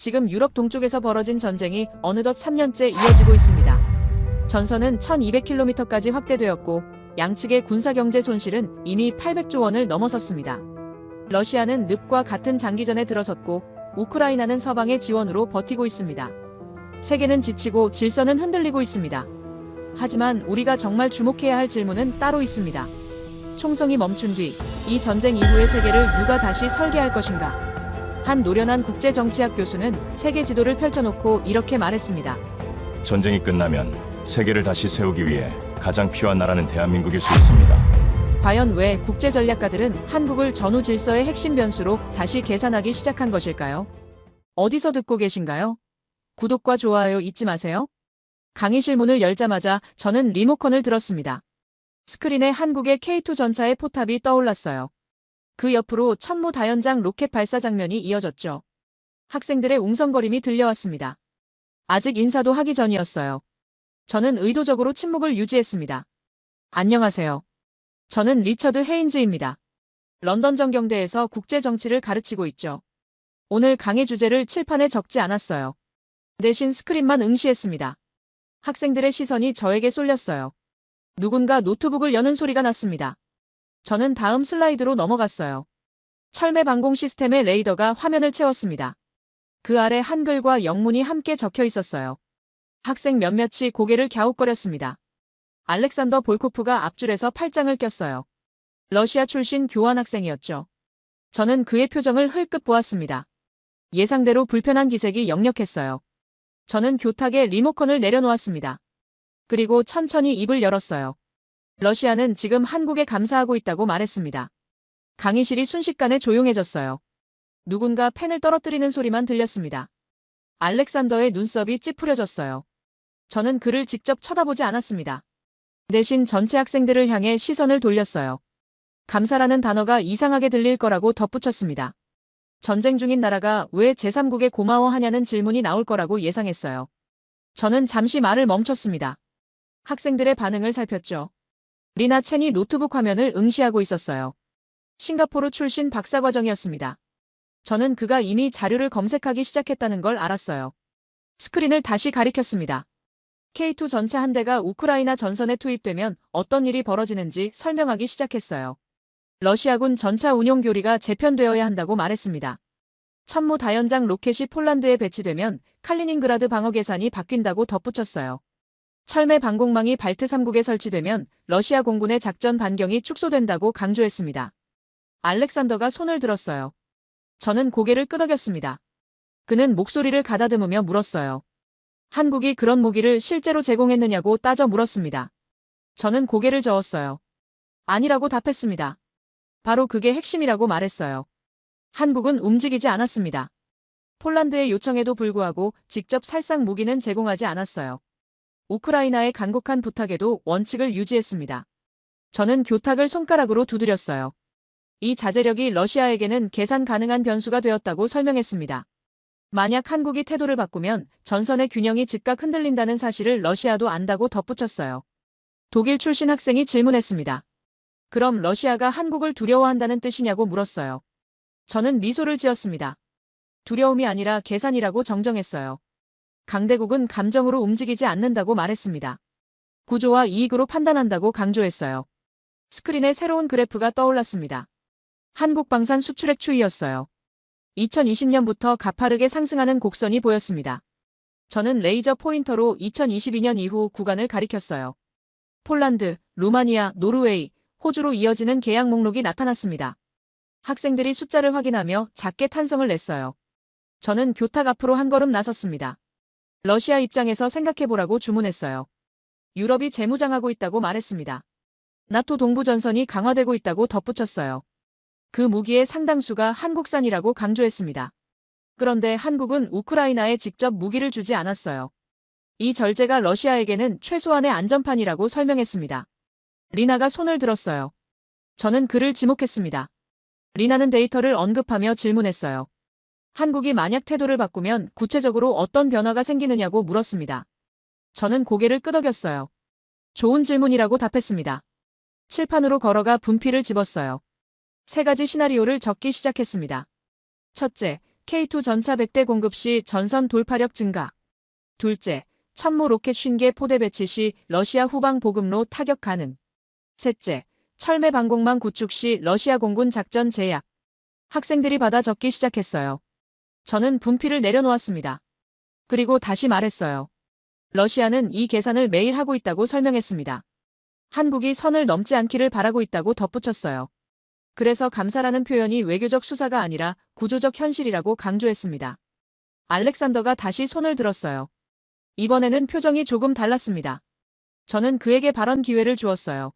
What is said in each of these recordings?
지금 유럽 동쪽에서 벌어진 전쟁이 어느덧 3년째 이어지고 있습니다. 전선은 1200km까지 확대되었고 양측의 군사경제 손실은 이미 800조 원을 넘어섰습니다. 러시아는 늪과 같은 장기전에 들어섰고 우크라이나는 서방의 지원으로 버티고 있습니다. 세계는 지치고 질서는 흔들리고 있습니다. 하지만 우리가 정말 주목해야 할 질문은 따로 있습니다. 총성이 멈춘 뒤 이 전쟁 이후의 세계를 누가 다시 설계할 것인가? 한 노련한 국제정치학 교수는 세계 지도를 펼쳐놓고 이렇게 말했습니다. 전쟁이 끝나면 세계를 다시 세우기 위해 가장 필요한 나라는 대한민국일 수 있습니다. 과연 왜 국제전략가들은 한국을 전후 질서의 핵심 변수로 다시 계산하기 시작한 것일까요? 어디서 듣고 계신가요? 구독과 좋아요 잊지 마세요. 강의실 문을 열자마자 저는 리모컨을 들었습니다. 스크린에 한국의 K2 전차의 포탑이 떠올랐어요. 그 옆으로 천무다연장 로켓 발사 장면이 이어졌죠. 학생들의 웅성거림이 들려왔습니다. 아직 인사도 하기 전이었어요. 저는 의도적으로 침묵을 유지했습니다. 안녕하세요. 저는 리처드 헤인즈입니다. 런던 정경대에서 국제정치를 가르치고 있죠. 오늘 강의 주제를 칠판에 적지 않았어요. 대신 스크린만 응시했습니다. 학생들의 시선이 저에게 쏠렸어요. 누군가 노트북을 여는 소리가 났습니다. 저는 다음 슬라이드로 넘어갔어요. 철매 방공 시스템의 레이더가 화면을 채웠습니다. 그 아래 한글과 영문이 함께 적혀 있었어요. 학생 몇몇이 고개를 갸웃거렸습니다. 알렉산더 볼코프가 앞줄에서 팔짱을 꼈어요. 러시아 출신 교환학생이었죠. 저는 그의 표정을 흘끗 보았습니다. 예상대로 불편한 기색이 역력했어요. 저는 교탁에 리모컨을 내려놓았습니다. 그리고 천천히 입을 열었어요. 러시아는 지금 한국에 감사하고 있다고 말했습니다. 강의실이 순식간에 조용해졌어요. 누군가 펜을 떨어뜨리는 소리만 들렸습니다. 알렉산더의 눈썹이 찌푸려졌어요. 저는 그를 직접 쳐다보지 않았습니다. 대신 전체 학생들을 향해 시선을 돌렸어요. 감사라는 단어가 이상하게 들릴 거라고 덧붙였습니다. 전쟁 중인 나라가 왜 제3국에 고마워하냐는 질문이 나올 거라고 예상했어요. 저는 잠시 말을 멈췄습니다. 학생들의 반응을 살폈죠. 리나 첸이 노트북 화면을 응시하고 있었어요. 싱가포르 출신 박사과정이었습니다. 저는 그가 이미 자료를 검색하기 시작했다는 걸 알았어요. 스크린을 다시 가리켰습니다. K2 전차 한 대가 우크라이나 전선에 투입되면 어떤 일이 벌어지는지 설명하기 시작했어요. 러시아군 전차 운용 교리가 재편되어야 한다고 말했습니다. 천무다연장 로켓이 폴란드에 배치되면 칼리닝그라드 방어 계산이 바뀐다고 덧붙였어요. 철매 방공망이 발트 3국에 설치되면 러시아 공군의 작전 반경이 축소된다고 강조했습니다. 알렉산더가 손을 들었어요. 저는 고개를 끄덕였습니다. 그는 목소리를 가다듬으며 물었어요. 한국이 그런 무기를 실제로 제공했느냐고 따져 물었습니다. 저는 고개를 저었어요. 아니라고 답했습니다. 바로 그게 핵심이라고 말했어요. 한국은 움직이지 않았습니다. 폴란드의 요청에도 불구하고 직접 살상 무기는 제공하지 않았어요. 우크라이나의 간곡한 부탁에도 원칙을 유지했습니다. 저는 교탁을 손가락으로 두드렸어요. 이 자제력이 러시아에게는 계산 가능한 변수가 되었다고 설명했습니다. 만약 한국이 태도를 바꾸면 전선의 균형이 즉각 흔들린다는 사실을 러시아도 안다고 덧붙였어요. 독일 출신 학생이 질문했습니다. 그럼 러시아가 한국을 두려워한다는 뜻이냐고 물었어요. 저는 미소를 지었습니다. 두려움이 아니라 계산이라고 정정했어요. 강대국은 감정으로 움직이지 않는다고 말했습니다. 구조와 이익으로 판단한다고 강조했어요. 스크린에 새로운 그래프가 떠올랐습니다. 한국 방산 수출액 추이였어요. 2020년부터 가파르게 상승하는 곡선이 보였습니다. 저는 레이저 포인터로 2022년 이후 구간을 가리켰어요. 폴란드, 루마니아, 노르웨이, 호주로 이어지는 계약 목록이 나타났습니다. 학생들이 숫자를 확인하며 작게 탄성을 냈어요. 저는 교탁 앞으로 한 걸음 나섰습니다. 러시아 입장에서 생각해보라고 주문했어요. 유럽이 재무장하고 있다고 말했습니다. 나토 동부 전선이 강화되고 있다고 덧붙였어요. 그 무기의 상당수가 한국산이라고 강조했습니다. 그런데 한국은 우크라이나에 직접 무기를 주지 않았어요. 이 절제가 러시아에게는 최소한의 안전판이라고 설명했습니다. 리나가 손을 들었어요. 저는 그를 지목했습니다. 리나는 데이터를 언급하며 질문했어요. 한국이 만약 태도를 바꾸면 구체적으로 어떤 변화가 생기느냐고 물었습니다. 저는 고개를 끄덕였어요. 좋은 질문이라고 답했습니다. 칠판으로 걸어가 분필을 집었어요. 3가지 시나리오를 적기 시작했습니다. 첫째, K2 전차 100대 공급 시 전선 돌파력 증가. 둘째, 천무 로켓 50개 포대 배치 시 러시아 후방 보급로 타격 가능. 셋째, 철매 방공망 구축 시 러시아 공군 작전 제약. 학생들이 받아 적기 시작했어요. 저는 분필을 내려놓았습니다. 그리고 다시 말했어요. 러시아는 이 계산을 매일 하고 있다고 설명했습니다. 한국이 선을 넘지 않기를 바라고 있다고 덧붙였어요. 그래서 감사라는 표현이 외교적 수사가 아니라 구조적 현실이라고 강조했습니다. 알렉산더가 다시 손을 들었어요. 이번에는 표정이 조금 달랐습니다. 저는 그에게 발언 기회를 주었어요.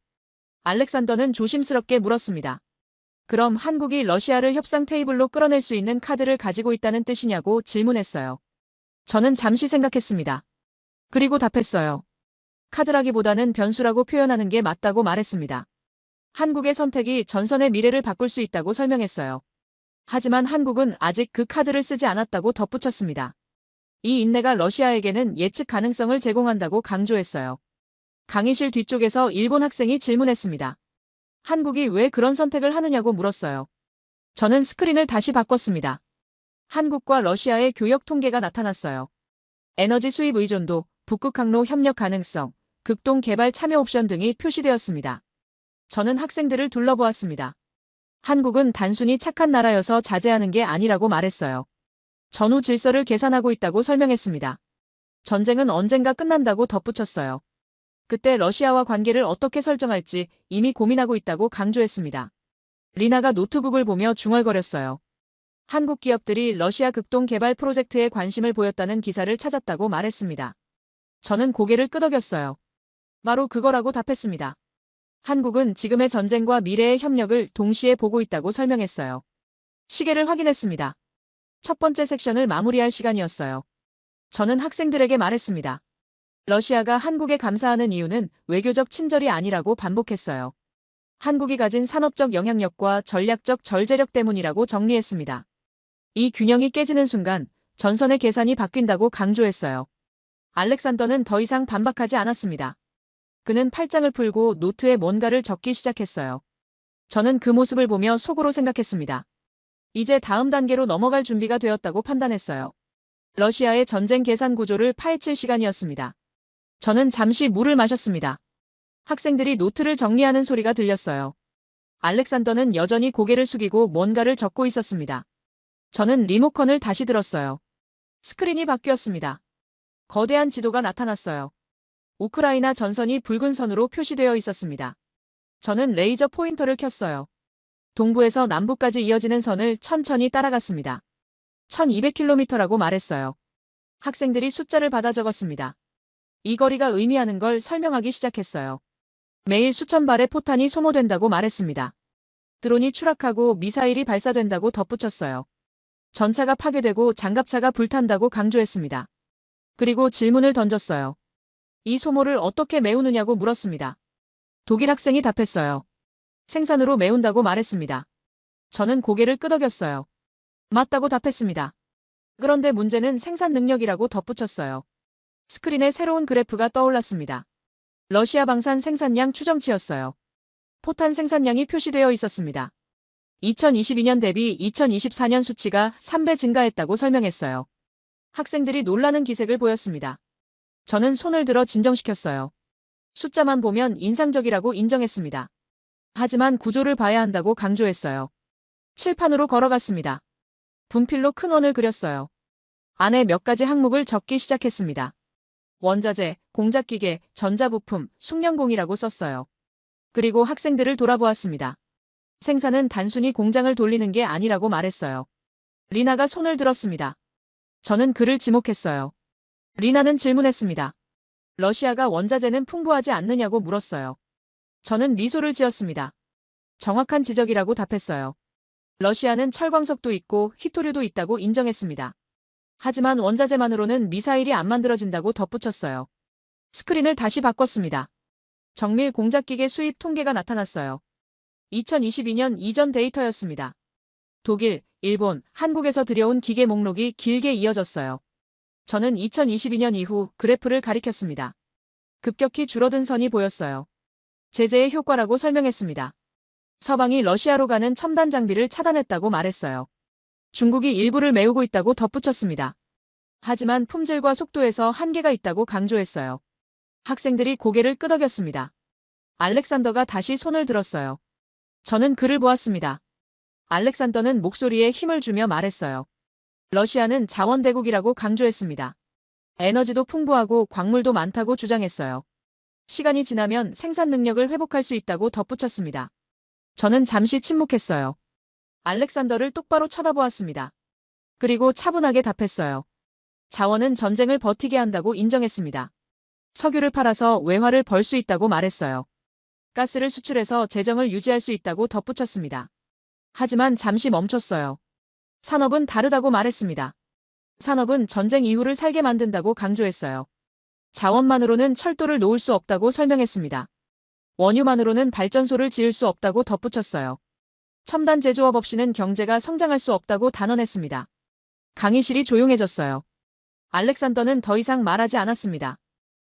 알렉산더는 조심스럽게 물었습니다. 그럼 한국이 러시아를 협상 테이블로 끌어낼 수 있는 카드를 가지고 있다는 뜻이냐고 질문했어요. 저는 잠시 생각했습니다. 그리고 답했어요. 카드라기보다는 변수라고 표현하는 게 맞다고 말했습니다. 한국의 선택이 전선의 미래를 바꿀 수 있다고 설명했어요. 하지만 한국은 아직 그 카드를 쓰지 않았다고 덧붙였습니다. 이 인내가 러시아에게는 예측 가능성을 제공한다고 강조했어요. 강의실 뒤쪽에서 일본 학생이 질문했습니다. 한국이 왜 그런 선택을 하느냐고 물었어요. 저는 스크린을 다시 바꿨습니다. 한국과 러시아의 교역 통계가 나타났어요. 에너지 수입 의존도, 북극 항로 협력 가능성, 극동 개발 참여 옵션 등이 표시되었습니다. 저는 학생들을 둘러보았습니다. 한국은 단순히 착한 나라여서 자제하는 게 아니라고 말했어요. 전후 질서를 계산하고 있다고 설명했습니다. 전쟁은 언젠가 끝난다고 덧붙였어요. 그때 러시아와 관계를 어떻게 설정할지 이미 고민하고 있다고 강조했습니다. 리나가 노트북을 보며 중얼거렸어요. 한국 기업들이 러시아 극동 개발 프로젝트에 관심을 보였다는 기사를 찾았다고 말했습니다. 저는 고개를 끄덕였어요. 바로 그거라고 답했습니다. 한국은 지금의 전쟁과 미래의 협력을 동시에 보고 있다고 설명했어요. 시계를 확인했습니다. 첫 번째 섹션을 마무리할 시간이었어요. 저는 학생들에게 말했습니다. 러시아가 한국에 감사하는 이유는 외교적 친절이 아니라고 반복했어요. 한국이 가진 산업적 영향력과 전략적 절제력 때문이라고 정리했습니다. 이 균형이 깨지는 순간 전선의 계산이 바뀐다고 강조했어요. 알렉산더는 더 이상 반박하지 않았습니다. 그는 팔짱을 풀고 노트에 뭔가를 적기 시작했어요. 저는 그 모습을 보며 속으로 생각했습니다. 이제 다음 단계로 넘어갈 준비가 되었다고 판단했어요. 러시아의 전쟁 계산 구조를 파헤칠 시간이었습니다. 저는 잠시 물을 마셨습니다. 학생들이 노트를 정리하는 소리가 들렸어요. 알렉산더는 여전히 고개를 숙이고 뭔가를 적고 있었습니다. 저는 리모컨을 다시 들었어요. 스크린이 바뀌었습니다. 거대한 지도가 나타났어요. 우크라이나 전선이 붉은 선으로 표시되어 있었습니다. 저는 레이저 포인터를 켰어요. 동부에서 남부까지 이어지는 선을 천천히 따라갔습니다. 1200km라고 말했어요. 학생들이 숫자를 받아 적었습니다. 이 거리가 의미하는 걸 설명하기 시작했어요. 매일 수천 발의 포탄이 소모된다고 말했습니다. 드론이 추락하고 미사일이 발사된다고 덧붙였어요. 전차가 파괴되고 장갑차가 불탄다고 강조했습니다. 그리고 질문을 던졌어요. 이 소모를 어떻게 메우느냐고 물었습니다. 독일 학생이 답했어요. 생산으로 메운다고 말했습니다. 저는 고개를 끄덕였어요. 맞다고 답했습니다. 그런데 문제는 생산 능력이라고 덧붙였어요. 스크린에 새로운 그래프가 떠올랐습니다. 러시아 방산 생산량 추정치였어요. 포탄 생산량이 표시되어 있었습니다. 2022년 대비 2024년 수치가 3배 증가했다고 설명했어요. 학생들이 놀라는 기색을 보였습니다. 저는 손을 들어 진정시켰어요. 숫자만 보면 인상적이라고 인정했습니다. 하지만 구조를 봐야 한다고 강조했어요. 칠판으로 걸어갔습니다. 분필로 큰 원을 그렸어요. 안에 몇 가지 항목을 적기 시작했습니다. 원자재, 공작기계, 전자부품, 숙련공이라고 썼어요. 그리고 학생들을 돌아보았습니다. 생산은 단순히 공장을 돌리는 게 아니라고 말했어요. 리나가 손을 들었습니다. 저는 그를 지목했어요. 리나는 질문했습니다. 러시아가 원자재는 풍부하지 않느냐고 물었어요. 저는 미소를 지었습니다. 정확한 지적이라고 답했어요. 러시아는 철광석도 있고 히토류도 있다고 인정했습니다. 하지만 원자재만으로는 미사일이 안 만들어진다고 덧붙였어요. 스크린을 다시 바꿨습니다. 정밀 공작기계 수입 통계가 나타났어요. 2022년 이전 데이터였습니다. 독일, 일본, 한국에서 들여온 기계 목록이 길게 이어졌어요. 저는 2022년 이후 그래프를 가리켰습니다. 급격히 줄어든 선이 보였어요. 제재의 효과라고 설명했습니다. 서방이 러시아로 가는 첨단 장비를 차단했다고 말했어요. 중국이 일부를 메우고 있다고 덧붙였습니다. 하지만 품질과 속도에서 한계가 있다고 강조했어요. 학생들이 고개를 끄덕였습니다. 알렉산더가 다시 손을 들었어요. 저는 그를 보았습니다. 알렉산더는 목소리에 힘을 주며 말했어요. 러시아는 자원대국이라고 강조했습니다. 에너지도 풍부하고 광물도 많다고 주장했어요. 시간이 지나면 생산 능력을 회복할 수 있다고 덧붙였습니다. 저는 잠시 침묵했어요. 알렉산더를 똑바로 쳐다보았습니다. 그리고 차분하게 답했어요. 자원은 전쟁을 버티게 한다고 인정했습니다. 석유를 팔아서 외화를 벌 수 있다고 말했어요. 가스를 수출해서 재정을 유지할 수 있다고 덧붙였습니다. 하지만 잠시 멈췄어요. 산업은 다르다고 말했습니다. 산업은 전쟁 이후를 살게 만든다고 강조했어요. 자원만으로는 철도를 놓을 수 없다고 설명했습니다. 원유만으로는 발전소를 지을 수 없다고 덧붙였어요. 첨단 제조업 없이는 경제가 성장할 수 없다고 단언했습니다. 강의실이 조용해졌어요. 알렉산더는 더 이상 말하지 않았습니다.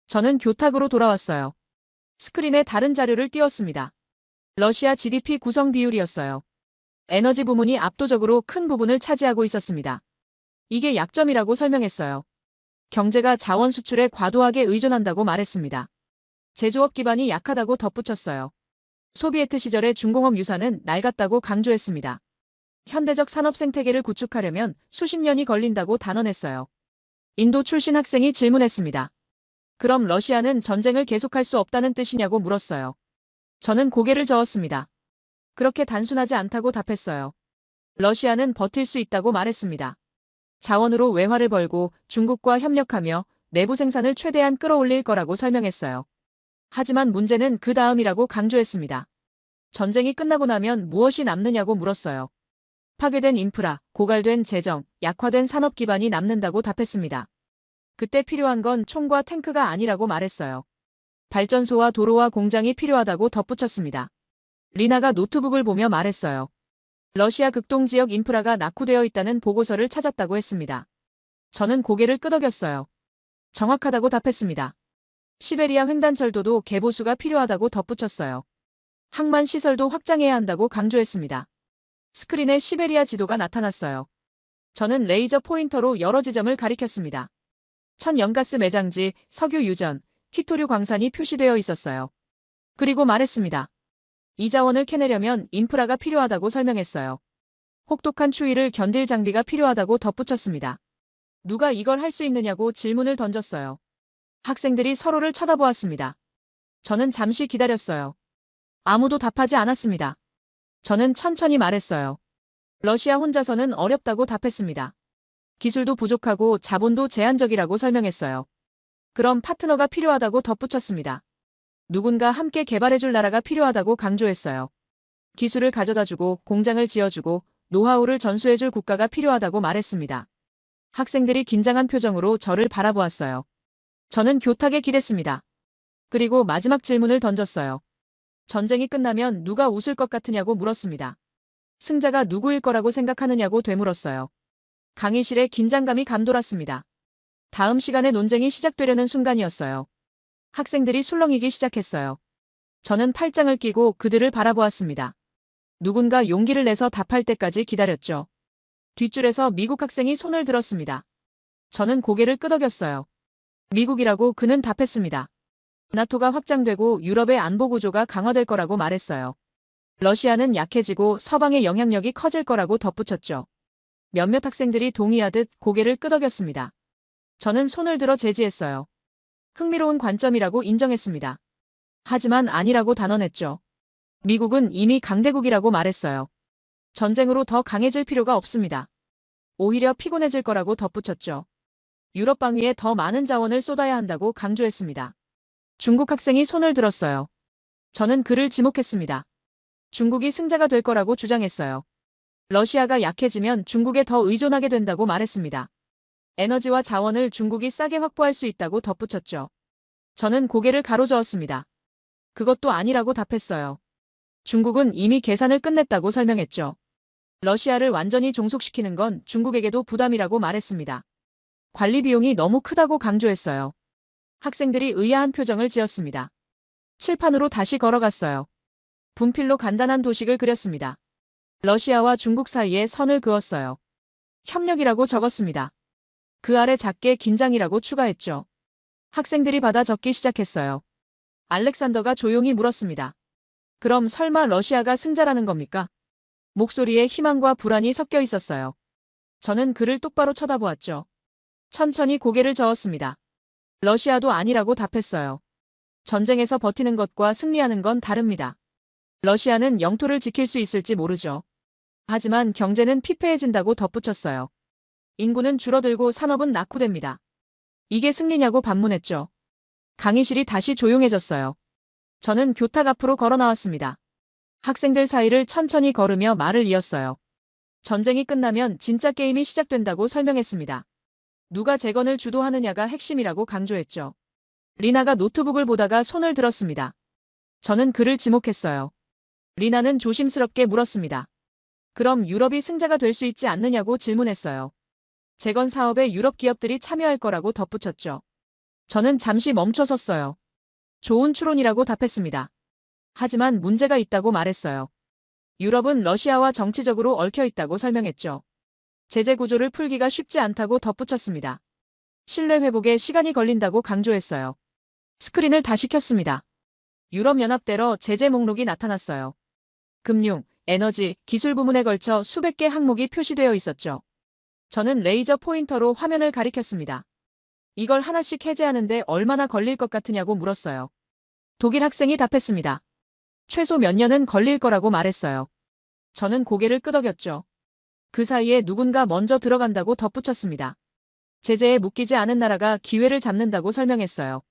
저는 교탁으로 돌아왔어요. 스크린에 다른 자료를 띄웠습니다. 러시아 GDP 구성 비율이었어요. 에너지 부문이 압도적으로 큰 부분을 차지하고 있었습니다. 이게 약점이라고 설명했어요. 경제가 자원 수출에 과도하게 의존한다고 말했습니다. 제조업 기반이 약하다고 덧붙였어요. 소비에트 시절의 중공업 유산은 낡았다고 강조했습니다. 현대적 산업 생태계를 구축하려면 수십 년이 걸린다고 단언했어요. 인도 출신 학생이 질문했습니다. 그럼 러시아는 전쟁을 계속할 수 없다는 뜻이냐고 물었어요. 저는 고개를 저었습니다. 그렇게 단순하지 않다고 답했어요. 러시아는 버틸 수 있다고 말했습니다. 자원으로 외화를 벌고 중국과 협력하며 내부 생산을 최대한 끌어올릴 거라고 설명했어요. 하지만 문제는 그 다음이라고 강조했습니다. 전쟁이 끝나고 나면 무엇이 남느냐고 물었어요. 파괴된 인프라, 고갈된 재정, 약화된 산업 기반이 남는다고 답했습니다. 그때 필요한 건 총과 탱크가 아니라고 말했어요. 발전소와 도로와 공장이 필요하다고 덧붙였습니다. 리나가 노트북을 보며 말했어요. 러시아 극동 지역 인프라가 낙후되어 있다는 보고서를 찾았다고 했습니다. 저는 고개를 끄덕였어요. 정확하다고 답했습니다. 시베리아 횡단철도도 개보수가 필요하다고 덧붙였어요. 항만 시설도 확장해야 한다고 강조했습니다. 스크린에 시베리아 지도가 나타났어요. 저는 레이저 포인터로 여러 지점을 가리켰습니다. 천연가스 매장지, 석유 유전, 히토류 광산이 표시되어 있었어요. 그리고 말했습니다. 이 자원을 캐내려면 인프라가 필요하다고 설명했어요. 혹독한 추위를 견딜 장비가 필요하다고 덧붙였습니다. 누가 이걸 할 수 있느냐고 질문을 던졌어요. 학생들이 서로를 쳐다보았습니다. 저는 잠시 기다렸어요. 아무도 답하지 않았습니다. 저는 천천히 말했어요. 러시아 혼자서는 어렵다고 답했습니다. 기술도 부족하고 자본도 제한적이라고 설명했어요. 그럼 파트너가 필요하다고 덧붙였습니다. 누군가 함께 개발해줄 나라가 필요하다고 강조했어요. 기술을 가져다주고 공장을 지어주고 노하우를 전수해줄 국가가 필요하다고 말했습니다. 학생들이 긴장한 표정으로 저를 바라보았어요. 저는 교탁에 기댔습니다. 그리고 마지막 질문을 던졌어요. 전쟁이 끝나면 누가 웃을 것 같으냐고 물었습니다. 승자가 누구일 거라고 생각하느냐고 되물었어요. 강의실에 긴장감이 감돌았습니다. 다음 시간에 논쟁이 시작되려는 순간이었어요. 학생들이 술렁이기 시작했어요. 저는 팔짱을 끼고 그들을 바라보았습니다. 누군가 용기를 내서 답할 때까지 기다렸죠. 뒷줄에서 미국 학생이 손을 들었습니다. 저는 고개를 끄덕였어요. 미국이라고 그는 답했습니다. 나토가 확장되고 유럽의 안보 구조가 강화될 거라고 말했어요. 러시아는 약해지고 서방의 영향력이 커질 거라고 덧붙였죠. 몇몇 학생들이 동의하듯 고개를 끄덕였습니다. 저는 손을 들어 제지했어요. 흥미로운 관점이라고 인정했습니다. 하지만 아니라고 단언했죠. 미국은 이미 강대국이라고 말했어요. 전쟁으로 더 강해질 필요가 없습니다. 오히려 피곤해질 거라고 덧붙였죠. 유럽 방위에 더 많은 자원을 쏟아야 한다고 강조했습니다. 중국 학생이 손을 들었어요. 저는 그를 지목했습니다. 중국이 승자가 될 거라고 주장했어요. 러시아가 약해지면 중국에 더 의존하게 된다고 말했습니다. 에너지와 자원을 중국이 싸게 확보할 수 있다고 덧붙였죠. 저는 고개를 가로저었습니다. 그것도 아니라고 답했어요. 중국은 이미 계산을 끝냈다고 설명했죠. 러시아를 완전히 종속시키는 건 중국에게도 부담이라고 말했습니다. 관리 비용이 너무 크다고 강조했어요. 학생들이 의아한 표정을 지었습니다. 칠판으로 다시 걸어갔어요. 분필로 간단한 도식을 그렸습니다. 러시아와 중국 사이에 선을 그었어요. 협력이라고 적었습니다. 그 아래 작게 긴장이라고 추가했죠. 학생들이 받아 적기 시작했어요. 알렉산더가 조용히 물었습니다. 그럼 설마 러시아가 승자라는 겁니까? 목소리에 희망과 불안이 섞여 있었어요. 저는 그를 똑바로 쳐다보았죠. 천천히 고개를 저었습니다. 러시아도 아니라고 답했어요. 전쟁에서 버티는 것과 승리하는 건 다릅니다. 러시아는 영토를 지킬 수 있을지 모르죠. 하지만 경제는 피폐해진다고 덧붙였어요. 인구는 줄어들고 산업은 낙후됩니다. 이게 승리냐고 반문했죠. 강의실이 다시 조용해졌어요. 저는 교탁 앞으로 걸어 나왔습니다. 학생들 사이를 천천히 걸으며 말을 이었어요. 전쟁이 끝나면 진짜 게임이 시작된다고 설명했습니다. 누가 재건을 주도하느냐가 핵심이라고 강조했죠. 리나가 노트북을 보다가 손을 들었습니다. 저는 그를 지목했어요. 리나는 조심스럽게 물었습니다. 그럼 유럽이 승자가 될 수 있지 않느냐고 질문했어요. 재건 사업에 유럽 기업들이 참여할 거라고 덧붙였죠. 저는 잠시 멈춰 섰어요. 좋은 추론이라고 답했습니다. 하지만 문제가 있다고 말했어요. 유럽은 러시아와 정치적으로 얽혀 있다고 설명했죠. 제재 구조를 풀기가 쉽지 않다고 덧붙였습니다. 신뢰 회복에 시간이 걸린다고 강조했어요. 스크린을 다시 켰습니다. 유럽연합대로 제재 목록이 나타났어요. 금융, 에너지, 기술 부문에 걸쳐 수백 개 항목이 표시되어 있었죠. 저는 레이저 포인터로 화면을 가리켰습니다. 이걸 하나씩 해제하는데 얼마나 걸릴 것 같으냐고 물었어요. 독일 학생이 답했습니다. 최소 몇 년은 걸릴 거라고 말했어요. 저는 고개를 끄덕였죠. 그 사이에 누군가 먼저 들어간다고 덧붙였습니다. 제재에 묶이지 않은 나라가 기회를 잡는다고 설명했어요.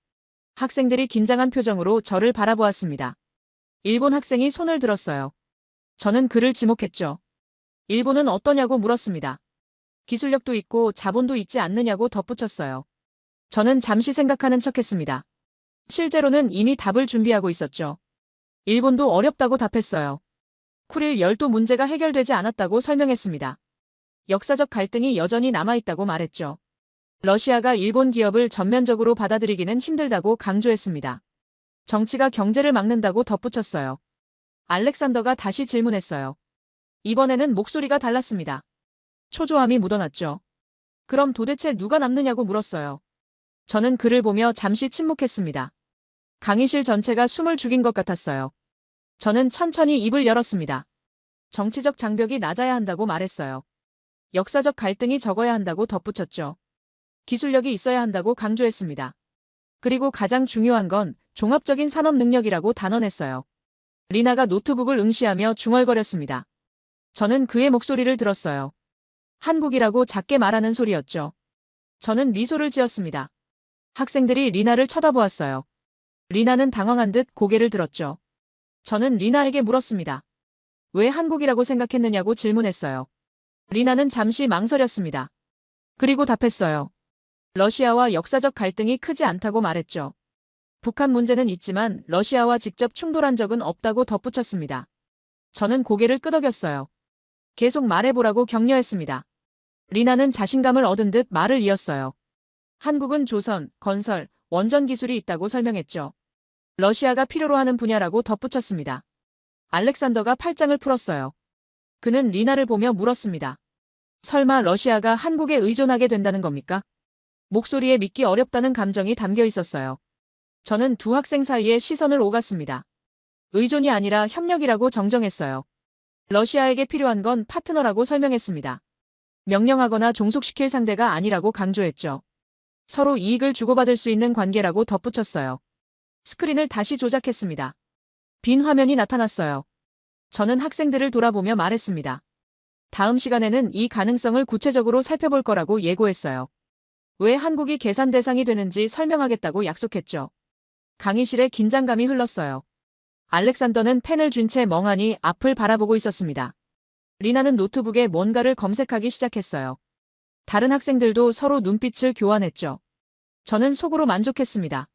학생들이 긴장한 표정으로 저를 바라보았습니다. 일본 학생이 손을 들었어요. 저는 그를 지목했죠. 일본은 어떠냐고 물었습니다. 기술력도 있고 자본도 있지 않느냐고 덧붙였어요. 저는 잠시 생각하는 척했습니다. 실제로는 이미 답을 준비하고 있었죠. 일본도 어렵다고 답했어요. 쿠릴 열도 문제가 해결되지 않았다고 설명했습니다. 역사적 갈등이 여전히 남아있다고 말했죠. 러시아가 일본 기업을 전면적으로 받아들이기는 힘들다고 강조했습니다. 정치가 경제를 막는다고 덧붙였어요. 알렉산더가 다시 질문했어요. 이번에는 목소리가 달랐습니다. 초조함이 묻어났죠. 그럼 도대체 누가 남느냐고 물었어요. 저는 그를 보며 잠시 침묵했습니다. 강의실 전체가 숨을 죽인 것 같았어요. 저는 천천히 입을 열었습니다. 정치적 장벽이 낮아야 한다고 말했어요. 역사적 갈등이 적어야 한다고 덧붙였죠. 기술력이 있어야 한다고 강조했습니다. 그리고 가장 중요한 건 종합적인 산업 능력이라고 단언했어요. 리나가 노트북을 응시하며 중얼거렸습니다. 저는 그의 목소리를 들었어요. 한국이라고 작게 말하는 소리였죠. 저는 미소를 지었습니다. 학생들이 리나를 쳐다보았어요. 리나는 당황한 듯 고개를 들었죠. 저는 리나에게 물었습니다. 왜 한국이라고 생각했느냐고 질문했어요. 리나는 잠시 망설였습니다. 그리고 답했어요. 러시아와 역사적 갈등이 크지 않다고 말했죠. 북한 문제는 있지만 러시아와 직접 충돌한 적은 없다고 덧붙였습니다. 저는 고개를 끄덕였어요. 계속 말해보라고 격려했습니다. 리나는 자신감을 얻은 듯 말을 이었어요. 한국은 조선, 건설, 원전 기술이 있다고 설명했죠. 러시아가 필요로 하는 분야라고 덧붙였습니다. 알렉산더가 팔짱을 풀었어요. 그는 리나를 보며 물었습니다. 설마 러시아가 한국에 의존하게 된다는 겁니까? 목소리에 믿기 어렵다는 감정이 담겨 있었어요. 저는 두 학생 사이에 시선을 오갔습니다. 의존이 아니라 협력이라고 정정했어요. 러시아에게 필요한 건 파트너라고 설명했습니다. 명령하거나 종속시킬 상대가 아니라고 강조했죠. 서로 이익을 주고받을 수 있는 관계라고 덧붙였어요. 스크린을 다시 조작했습니다. 빈 화면이 나타났어요. 저는 학생들을 돌아보며 말했습니다. 다음 시간에는 이 가능성을 구체적으로 살펴볼 거라고 예고했어요. 왜 한국이 계산 대상이 되는지 설명하겠다고 약속했죠. 강의실에 긴장감이 흘렀어요. 알렉산더는 펜을 쥔 채 멍하니 앞을 바라보고 있었습니다. 리나는 노트북에 뭔가를 검색하기 시작했어요. 다른 학생들도 서로 눈빛을 교환했죠. 저는 속으로 만족했습니다.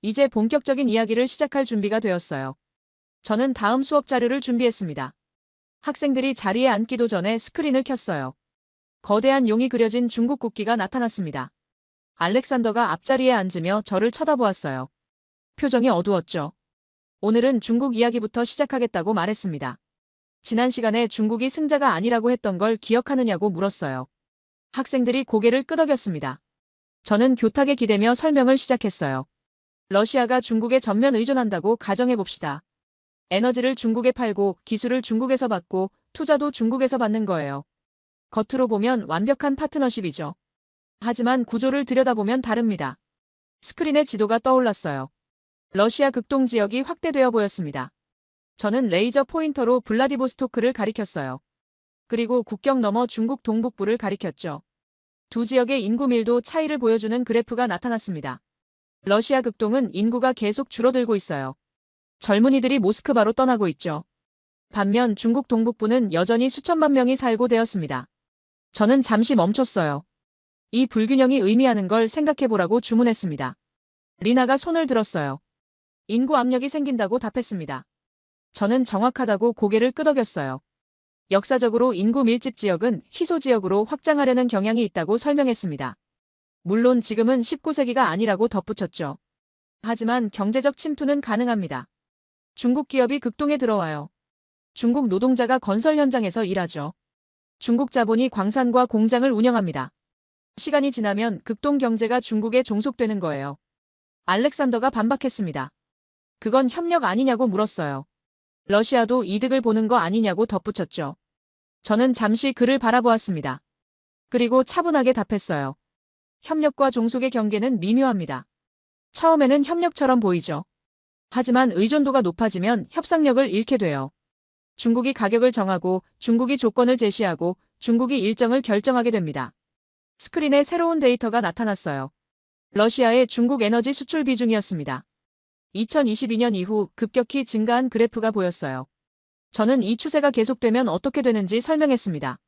이제 본격적인 이야기를 시작할 준비가 되었어요. 저는 다음 수업 자료를 준비했습니다. 학생들이 자리에 앉기도 전에 스크린을 켰어요. 거대한 용이 그려진 중국 국기가 나타났습니다. 알렉산더가 앞자리에 앉으며 저를 쳐다보았어요. 표정이 어두웠죠. 오늘은 중국 이야기부터 시작하겠다고 말했습니다. 지난 시간에 중국이 승자가 아니라고 했던 걸 기억하느냐고 물었어요. 학생들이 고개를 끄덕였습니다. 저는 교탁에 기대며 설명을 시작했어요. 러시아가 중국에 전면 의존한다고 가정해봅시다. 에너지를 중국에 팔고 기술을 중국에서 받고 투자도 중국에서 받는 거예요. 겉으로 보면 완벽한 파트너십이죠. 하지만 구조를 들여다보면 다릅니다. 스크린에 지도가 떠올랐어요. 러시아 극동 지역이 확대되어 보였습니다. 저는 레이저 포인터로 블라디보스토크를 가리켰어요. 그리고 국경 너머 중국 동북부를 가리켰죠. 두 지역의 인구 밀도 차이를 보여주는 그래프가 나타났습니다. 러시아 극동은 인구가 계속 줄어들고 있어요. 젊은이들이 모스크바로 떠나고 있죠. 반면 중국 동북부는 여전히 수천만 명이 살고 되었습니다. 저는 잠시 멈췄어요. 이 불균형이 의미하는 걸 생각해보라고 주문했습니다. 리나가 손을 들었어요. 인구 압력이 생긴다고 답했습니다. 저는 정확하다고 고개를 끄덕였어요. 역사적으로 인구 밀집 지역은 희소 지역으로 확장하려는 경향이 있다고 설명했습니다. 물론 지금은 19세기가 아니라고 덧붙였죠. 하지만 경제적 침투는 가능합니다. 중국 기업이 극동에 들어와요. 중국 노동자가 건설 현장에서 일하죠. 중국 자본이 광산과 공장을 운영합니다. 시간이 지나면 극동 경제가 중국에 종속되는 거예요. 알렉산더가 반박했습니다. 그건 협력 아니냐고 물었어요. 러시아도 이득을 보는 거 아니냐고 덧붙였죠. 저는 잠시 그를 바라보았습니다. 그리고 차분하게 답했어요. 협력과 종속의 경계는 미묘합니다. 처음에는 협력처럼 보이죠. 하지만 의존도가 높아지면 협상력을 잃게 돼요. 중국이 가격을 정하고 중국이 조건을 제시하고 중국이 일정을 결정하게 됩니다. 스크린에 새로운 데이터가 나타났어요. 러시아의 중국 에너지 수출 비중이었습니다. 2022년 이후 급격히 증가한 그래프가 보였어요. 저는 이 추세가 계속되면 어떻게 되는지 설명했습니다.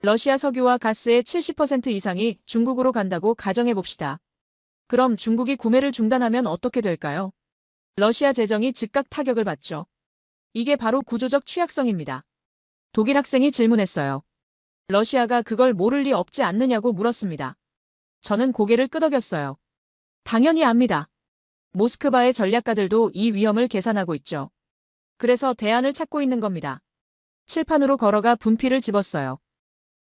러시아 석유와 가스의 70% 이상이 중국으로 간다고 가정해봅시다. 그럼 중국이 구매를 중단하면 어떻게 될까요? 러시아 재정이 즉각 타격을 받죠. 이게 바로 구조적 취약성입니다. 독일 학생이 질문했어요. 러시아가 그걸 모를 리 없지 않느냐고 물었습니다. 저는 고개를 끄덕였어요. 당연히 압니다. 모스크바의 전략가들도 이 위험을 계산하고 있죠. 그래서 대안을 찾고 있는 겁니다. 칠판으로 걸어가 분필을 집었어요.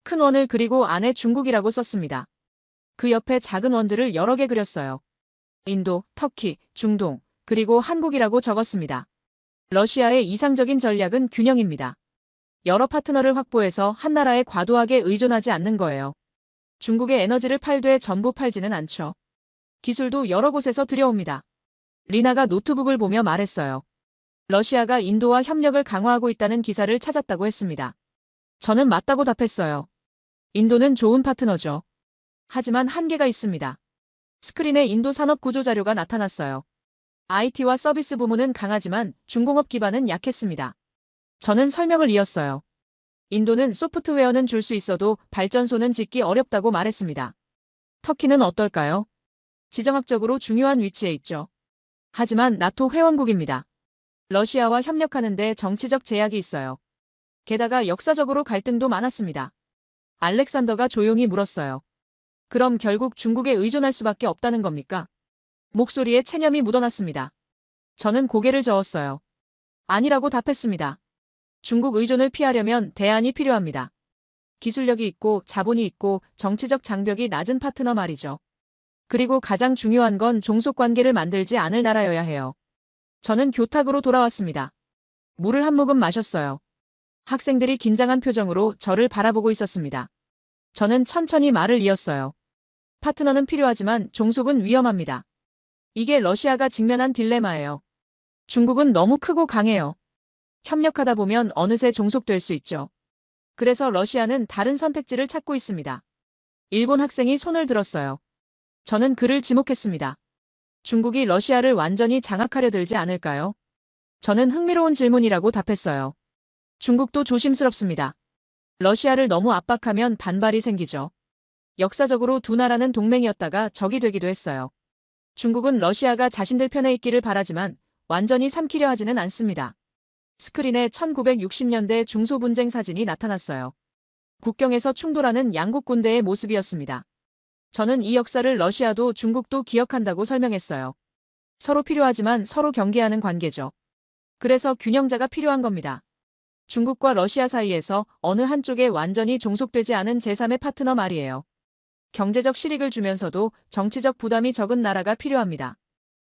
큰 원을 그리고 안에 중국이라고 썼습니다. 그 옆에 작은 원들을 여러 개 그렸어요. 인도, 터키, 중동, 그리고 한국이라고 적었습니다. 러시아의 이상적인 전략은 균형입니다. 여러 파트너를 확보해서 한 나라에 과도하게 의존하지 않는 거예요. 중국의 에너지를 팔되 전부 팔지는 않죠. 기술도 여러 곳에서 들여옵니다. 리나가 노트북을 보며 말했어요. 러시아가 인도와 협력을 강화하고 있다는 기사를 찾았다고 했습니다. 저는 맞다고 답했어요. 인도는 좋은 파트너죠. 하지만 한계가 있습니다. 스크린에 인도 산업 구조 자료가 나타났어요. IT와 서비스 부문은 강하지만 중공업 기반은 약했습니다. 저는 설명을 이었어요. 인도는 소프트웨어는 줄 수 있어도 발전소는 짓기 어렵다고 말했습니다. 터키는 어떨까요? 지정학적으로 중요한 위치에 있죠. 하지만 나토 회원국입니다. 러시아와 협력하는데 정치적 제약이 있어요. 게다가 역사적으로 갈등도 많았습니다. 알렉산더가 조용히 물었어요. 그럼 결국 중국에 의존할 수밖에 없다는 겁니까? 목소리에 체념이 묻어났습니다. 저는 고개를 저었어요. 아니라고 답했습니다. 중국 의존을 피하려면 대안이 필요합니다. 기술력이 있고 자본이 있고 정치적 장벽이 낮은 파트너 말이죠. 그리고 가장 중요한 건 종속관계를 만들지 않을 나라여야 해요. 저는 교탁으로 돌아왔습니다. 물을 한 모금 마셨어요. 학생들이 긴장한 표정으로 저를 바라보고 있었습니다. 저는 천천히 말을 이었어요. 파트너는 필요하지만 종속은 위험합니다. 이게 러시아가 직면한 딜레마예요. 중국은 너무 크고 강해요. 협력하다 보면 어느새 종속될 수 있죠. 그래서 러시아는 다른 선택지를 찾고 있습니다. 일본 학생이 손을 들었어요. 저는 그를 지목했습니다. 중국이 러시아를 완전히 장악하려 들지 않을까요? 저는 흥미로운 질문이라고 답했어요. 중국도 조심스럽습니다. 러시아를 너무 압박하면 반발이 생기죠. 역사적으로 두 나라는 동맹이었다가 적이 되기도 했어요. 중국은 러시아가 자신들 편에 있기를 바라지만 완전히 삼키려 하지는 않습니다. 스크린에 1960년대 중소분쟁 사진이 나타났어요. 국경에서 충돌하는 양국 군대의 모습이었습니다. 저는 이 역사를 러시아도 중국도 기억한다고 설명했어요. 서로 필요하지만 서로 경계하는 관계죠. 그래서 균형자가 필요한 겁니다. 중국과 러시아 사이에서 어느 한쪽에 완전히 종속되지 않은 제3의 파트너 말이에요. 경제적 실익을 주면서도 정치적 부담이 적은 나라가 필요합니다.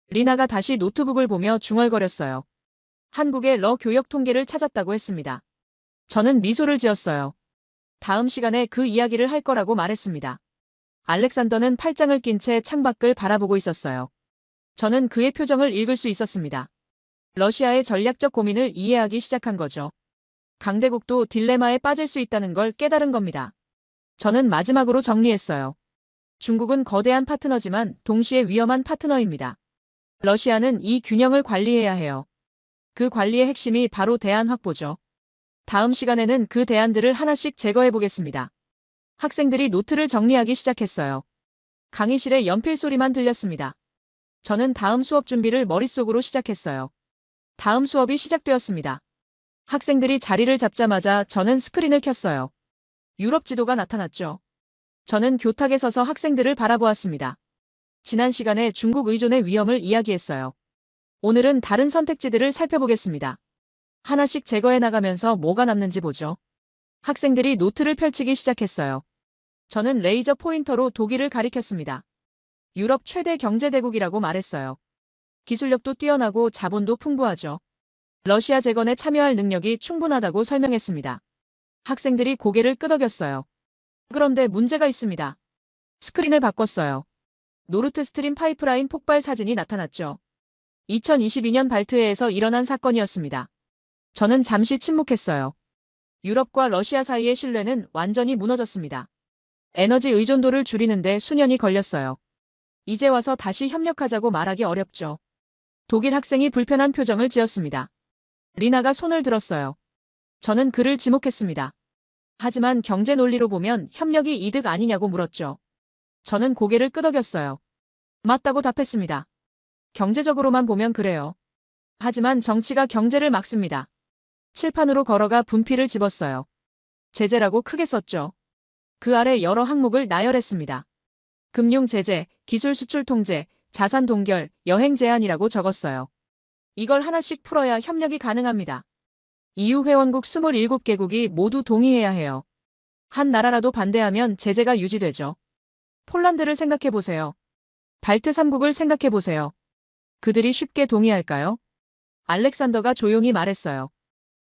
리나가 다시 노트북을 보며 중얼거렸어요. 한국의 러 교역 통계를 찾았다고 했습니다. 저는 미소를 지었어요. 다음 시간에 그 이야기를 할 거라고 말했습니다. 알렉산더는 팔짱을 낀 채 창밖을 바라보고 있었어요. 저는 그의 표정을 읽을 수 있었습니다. 러시아의 전략적 고민을 이해하기 시작한 거죠. 강대국도 딜레마에 빠질 수 있다는 걸 깨달은 겁니다. 저는 마지막으로 정리했어요. 중국은 거대한 파트너지만 동시에 위험한 파트너입니다. 러시아는 이 균형을 관리해야 해요. 그 관리의 핵심이 바로 대안 확보죠. 다음 시간에는 그 대안들을 하나씩 제거해 보겠습니다. 학생들이 노트를 정리하기 시작했어요. 강의실에 연필 소리만 들렸습니다. 저는 다음 수업 준비를 머릿속으로 시작했어요. 다음 수업이 시작되었습니다. 학생들이 자리를 잡자마자 저는 스크린을 켰어요. 유럽 지도가 나타났죠. 저는 교탁에 서서 학생들을 바라보았습니다. 지난 시간에 중국 의존의 위험을 이야기했어요. 오늘은 다른 선택지들을 살펴보겠습니다. 하나씩 제거해 나가면서 뭐가 남는지 보죠. 학생들이 노트를 펼치기 시작했어요. 저는 레이저 포인터로 독일을 가리켰습니다. 유럽 최대 경제대국이라고 말했어요. 기술력도 뛰어나고 자본도 풍부하죠. 러시아 재건에 참여할 능력이 충분하다고 설명했습니다. 학생들이 고개를 끄덕였어요. 그런데 문제가 있습니다. 스크린을 바꿨어요. 노르트 스트림 파이프라인 폭발 사진이 나타났죠. 2022년 발트해에서 일어난 사건이었습니다. 저는 잠시 침묵했어요. 유럽과 러시아 사이의 신뢰는 완전히 무너졌습니다. 에너지 의존도를 줄이는데 수년이 걸렸어요. 이제 와서 다시 협력하자고 말하기 어렵죠. 독일 학생이 불편한 표정을 지었습니다. 리나가 손을 들었어요. 저는 그를 지목했습니다. 하지만 경제 논리로 보면 협력이 이득 아니냐고 물었죠. 저는 고개를 끄덕였어요. 맞다고 답했습니다. 경제적으로만 보면 그래요. 하지만 정치가 경제를 막습니다. 칠판으로 걸어가 분필을 집었어요. 제재라고 크게 썼죠. 그 아래 여러 항목을 나열했습니다. 금융 제재, 기술 수출 통제, 자산 동결, 여행 제한이라고 적었어요. 이걸 하나씩 풀어야 협력이 가능합니다. EU 회원국 27개국이 모두 동의해야 해요. 한 나라라도 반대하면 제재가 유지되죠. 폴란드를 생각해 보세요. 발트 3국을 생각해 보세요. 그들이 쉽게 동의할까요? 알렉산더가 조용히 말했어요.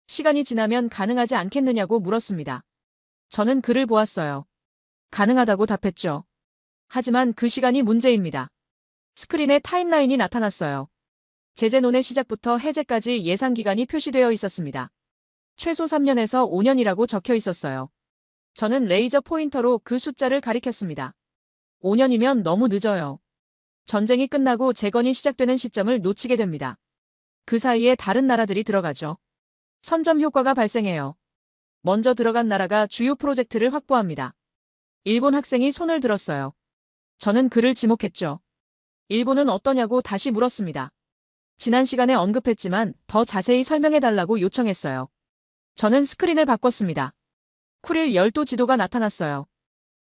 시간이 지나면 가능하지 않겠느냐고 물었습니다. 저는 그를 보았어요. 가능하다고 답했죠. 하지만 그 시간이 문제입니다. 스크린에 타임라인이 나타났어요. 제재논의 시작부터 해제까지 예상 기간이 표시되어 있었습니다. 최소 3년에서 5년이라고 적혀 있었어요. 저는 레이저 포인터로 그 숫자를 가리켰습니다. 5년이면 너무 늦어요. 전쟁이 끝나고 재건이 시작되는 시점을 놓치게 됩니다. 그 사이에 다른 나라들이 들어가죠. 선점 효과가 발생해요. 먼저 들어간 나라가 주요 프로젝트를 확보합니다. 일본 학생이 손을 들었어요. 저는 그를 지목했죠. 일본은 어떠냐고 다시 물었습니다. 지난 시간에 언급했지만 더 자세히 설명해달라고 요청했어요. 저는 스크린을 바꿨습니다. 쿠릴 열도 지도가 나타났어요.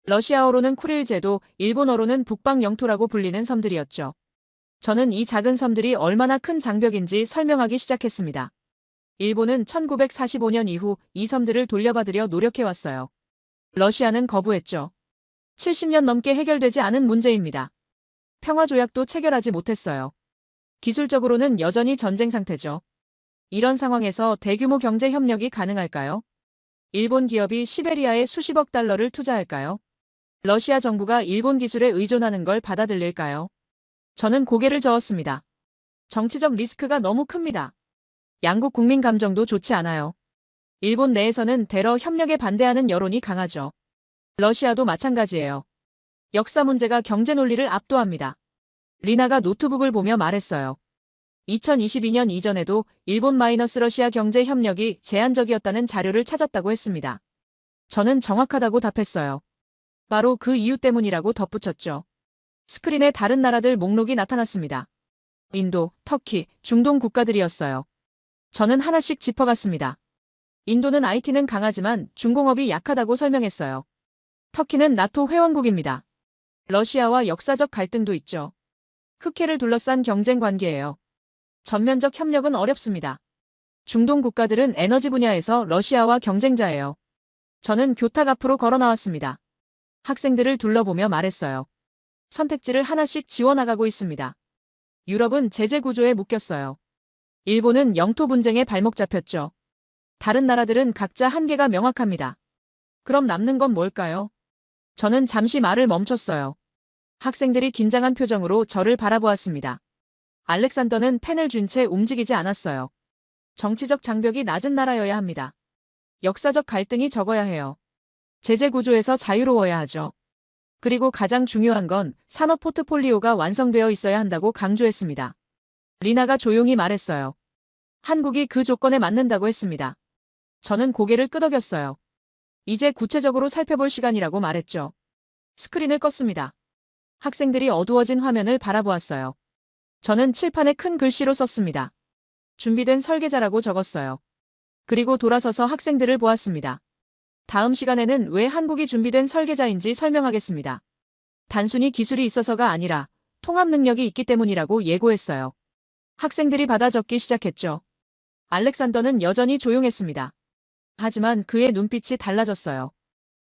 러시아어로는 쿠릴 제도, 일본어로는 북방 영토라고 불리는 섬들이었죠. 저는 이 작은 섬들이 얼마나 큰 장벽인지 설명하기 시작했습니다. 일본은 1945년 이후 이 섬들을 돌려받으려 노력해왔어요. 러시아는 거부했죠. 70년 넘게 해결되지 않은 문제입니다. 평화조약도 체결하지 못했어요. 기술적으로는 여전히 전쟁 상태죠. 이런 상황에서 대규모 경제 협력이 가능할까요? 일본 기업이 시베리아에 수십억 달러를 투자할까요? 러시아 정부가 일본 기술에 의존하는 걸 받아들일까요? 저는 고개를 저었습니다. 정치적 리스크가 너무 큽니다. 양국 국민 감정도 좋지 않아요. 일본 내에서는 대러 협력에 반대하는 여론이 강하죠. 러시아도 마찬가지예요. 역사 문제가 경제 논리를 압도합니다. 리나가 노트북을 보며 말했어요. 2022년 이전에도 일본-러시아 경제 협력이 제한적이었다는 자료를 찾았다고 했습니다. 저는 정확하다고 답했어요. 바로 그 이유 때문이라고 덧붙였죠. 스크린에 다른 나라들 목록이 나타났습니다. 인도, 터키, 중동 국가들이었어요. 저는 하나씩 짚어갔습니다. 인도는 IT는 강하지만 중공업이 약하다고 설명했어요. 터키는 나토 회원국입니다. 러시아와 역사적 갈등도 있죠. 흑해를 둘러싼 경쟁 관계예요. 전면적 협력은 어렵습니다. 중동 국가들은 에너지 분야에서 러시아와 경쟁자예요. 저는 교탁 앞으로 걸어 나왔습니다. 학생들을 둘러보며 말했어요. 선택지를 하나씩 지워나가고 있습니다. 유럽은 제재 구조에 묶였어요. 일본은 영토 분쟁에 발목 잡혔죠. 다른 나라들은 각자 한계가 명확합니다. 그럼 남는 건 뭘까요? 저는 잠시 말을 멈췄어요. 학생들이 긴장한 표정으로 저를 바라보았습니다. 알렉산더는 펜을 쥔 채 움직이지 않았어요. 정치적 장벽이 낮은 나라여야 합니다. 역사적 갈등이 적어야 해요. 제재 구조에서 자유로워야 하죠. 그리고 가장 중요한 건 산업 포트폴리오가 완성되어 있어야 한다고 강조했습니다. 리나가 조용히 말했어요. 한국이 그 조건에 맞는다고 했습니다. 저는 고개를 끄덕였어요. 이제 구체적으로 살펴볼 시간이라고 말했죠. 스크린을 껐습니다. 학생들이 어두워진 화면을 바라보았어요. 저는 칠판에 큰 글씨로 썼습니다. 준비된 설계자라고 적었어요. 그리고 돌아서서 학생들을 보았습니다. 다음 시간에는 왜 한국이 준비된 설계자인지 설명하겠습니다. 단순히 기술이 있어서가 아니라 통합 능력이 있기 때문이라고 예고했어요. 학생들이 받아 적기 시작했죠. 알렉산더는 여전히 조용했습니다. 하지만 그의 눈빛이 달라졌어요.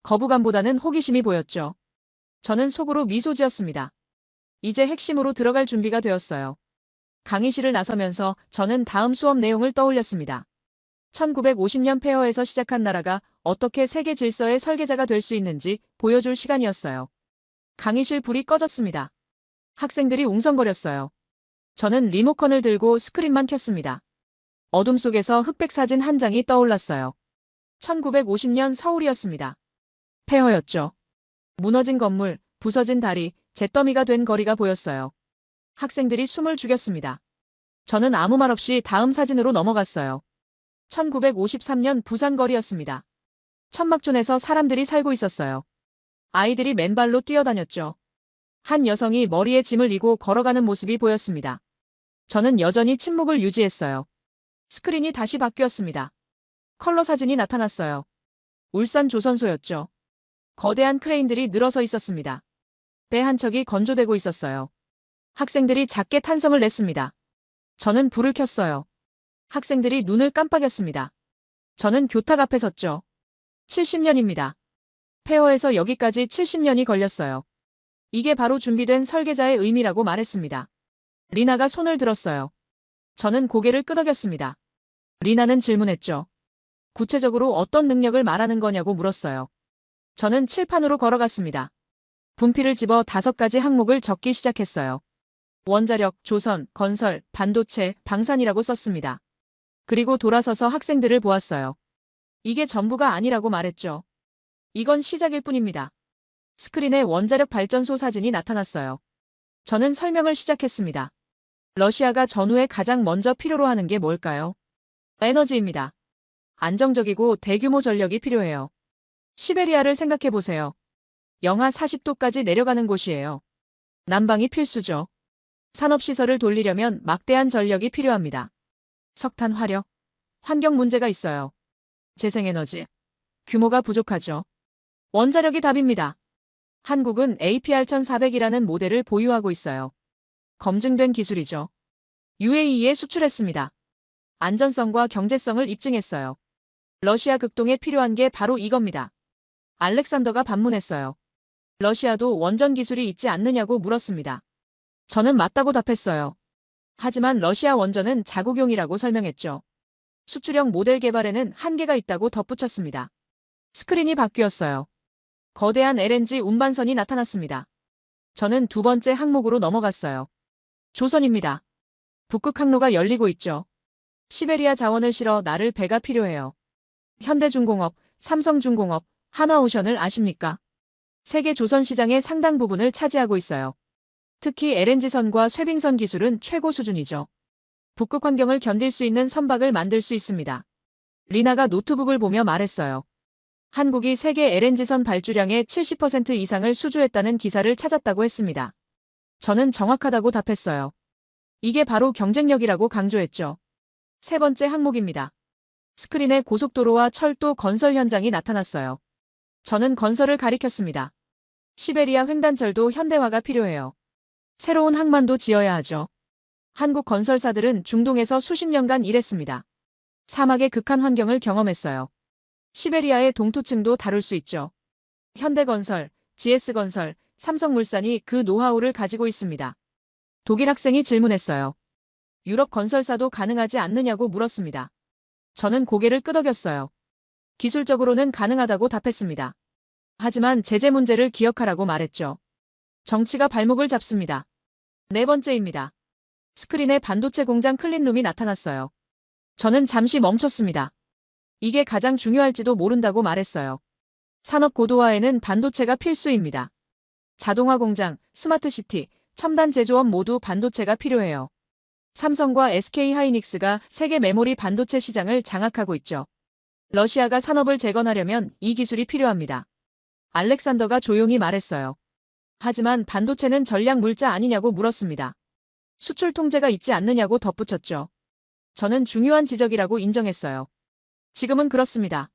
거부감보다는 호기심이 보였죠. 저는 속으로 미소 지었습니다. 이제 핵심으로 들어갈 준비가 되었어요. 강의실을 나서면서 저는 다음 수업 내용을 떠올렸습니다. 1950년 폐허에서 시작한 나라가 어떻게 세계 질서의 설계자가 될 수 있는지 보여줄 시간이었어요. 강의실 불이 꺼졌습니다. 학생들이 웅성거렸어요. 저는 리모컨을 들고 스크린만 켰습니다. 어둠 속에서 흑백 사진 한 장이 떠올랐어요. 1950년 서울이었습니다. 폐허였죠. 무너진 건물, 부서진 다리, 잿더미가 된 거리가 보였어요. 학생들이 숨을 죽였습니다. 저는 아무 말 없이 다음 사진으로 넘어갔어요. 1953년 부산 거리였습니다. 천막촌에서 사람들이 살고 있었어요. 아이들이 맨발로 뛰어다녔죠. 한 여성이 머리에 짐을 이고 걸어가는 모습이 보였습니다. 저는 여전히 침묵을 유지했어요. 스크린이 다시 바뀌었습니다. 컬러 사진이 나타났어요. 울산 조선소였죠. 거대한 크레인들이 늘어서 있었습니다. 배 한 척이 건조되고 있었어요. 학생들이 작게 탄성을 냈습니다. 저는 불을 켰어요. 학생들이 눈을 깜빡였습니다. 저는 교탁 앞에 섰죠. 70년입니다. 폐허에서 여기까지 70년이 걸렸어요. 이게 바로 준비된 설계자의 의미라고 말했습니다. 리나가 손을 들었어요. 저는 고개를 끄덕였습니다. 리나는 질문했죠. 구체적으로 어떤 능력을 말하는 거냐고 물었어요. 저는 칠판으로 걸어갔습니다. 분필을 집어 5가지 항목을 적기 시작했어요. 원자력, 조선, 건설, 반도체, 방산이라고 썼습니다. 그리고 돌아서서 학생들을 보았어요. 이게 전부가 아니라고 말했죠. 이건 시작일 뿐입니다. 스크린에 원자력 발전소 사진이 나타났어요. 저는 설명을 시작했습니다. 러시아가 전후에 가장 먼저 필요로 하는 게 뭘까요? 에너지입니다. 안정적이고 대규모 전력이 필요해요. 시베리아를 생각해 보세요. 영하 40도까지 내려가는 곳이에요. 난방이 필수죠. 산업시설을 돌리려면 막대한 전력이 필요합니다. 석탄 화력, 환경 문제가 있어요. 재생에너지, 규모가 부족하죠. 원자력이 답입니다. 한국은 APR-1400이라는 모델을 보유하고 있어요. 검증된 기술이죠. UAE에 수출했습니다. 안전성과 경제성을 입증했어요. 러시아 극동에 필요한 게 바로 이겁니다. 알렉산더가 반문했어요. 러시아도 원전 기술이 있지 않느냐고 물었습니다. 저는 맞다고 답했어요. 하지만 러시아 원전은 자국용이라고 설명했죠. 수출형 모델 개발에는 한계가 있다고 덧붙였습니다. 스크린이 바뀌었어요. 거대한 LNG 운반선이 나타났습니다. 저는 두 번째 항목으로 넘어갔어요. 조선입니다. 북극 항로가 열리고 있죠. 시베리아 자원을 실어 나를 배가 필요해요. 현대중공업, 삼성중공업, 한화오션을 아십니까? 세계 조선 시장의 상당 부분을 차지하고 있어요. 특히 LNG선과 쇄빙선 기술은 최고 수준이죠. 북극 환경을 견딜 수 있는 선박을 만들 수 있습니다. 리나가 노트북을 보며 말했어요. 한국이 세계 LNG선 발주량의 70% 이상을 수주했다는 기사를 찾았다고 했습니다. 저는 정확하다고 답했어요. 이게 바로 경쟁력이라고 강조했죠. 세 번째 항목입니다. 스크린에 고속도로와 철도 건설 현장이 나타났어요. 저는 건설을 가리켰습니다. 시베리아 횡단철도 현대화가 필요해요. 새로운 항만도 지어야 하죠. 한국 건설사들은 중동에서 수십 년간 일했습니다. 사막의 극한 환경을 경험했어요. 시베리아의 동토층도 다룰 수 있죠. 현대건설, GS건설, 삼성물산이 그 노하우를 가지고 있습니다. 독일 학생이 질문했어요. 유럽 건설사도 가능하지 않느냐고 물었습니다. 저는 고개를 끄덕였어요. 기술적으로는 가능하다고 답했습니다. 하지만 제재 문제를 기억하라고 말했죠. 정치가 발목을 잡습니다. 네 번째입니다. 스크린에 반도체 공장 클린룸이 나타났어요. 저는 잠시 멈췄습니다. 이게 가장 중요할지도 모른다고 말했어요. 산업 고도화에는 반도체가 필수입니다. 자동화 공장, 스마트시티, 첨단 제조업 모두 반도체가 필요해요. 삼성과 SK하이닉스가 세계 메모리 반도체 시장을 장악하고 있죠. 러시아가 산업을 재건하려면 이 기술이 필요합니다. 알렉산더가 조용히 말했어요. 하지만 반도체는 전략 물자 아니냐고 물었습니다. 수출 통제가 있지 않느냐고 덧붙였죠. 저는 중요한 지적이라고 인정했어요. 지금은 그렇습니다.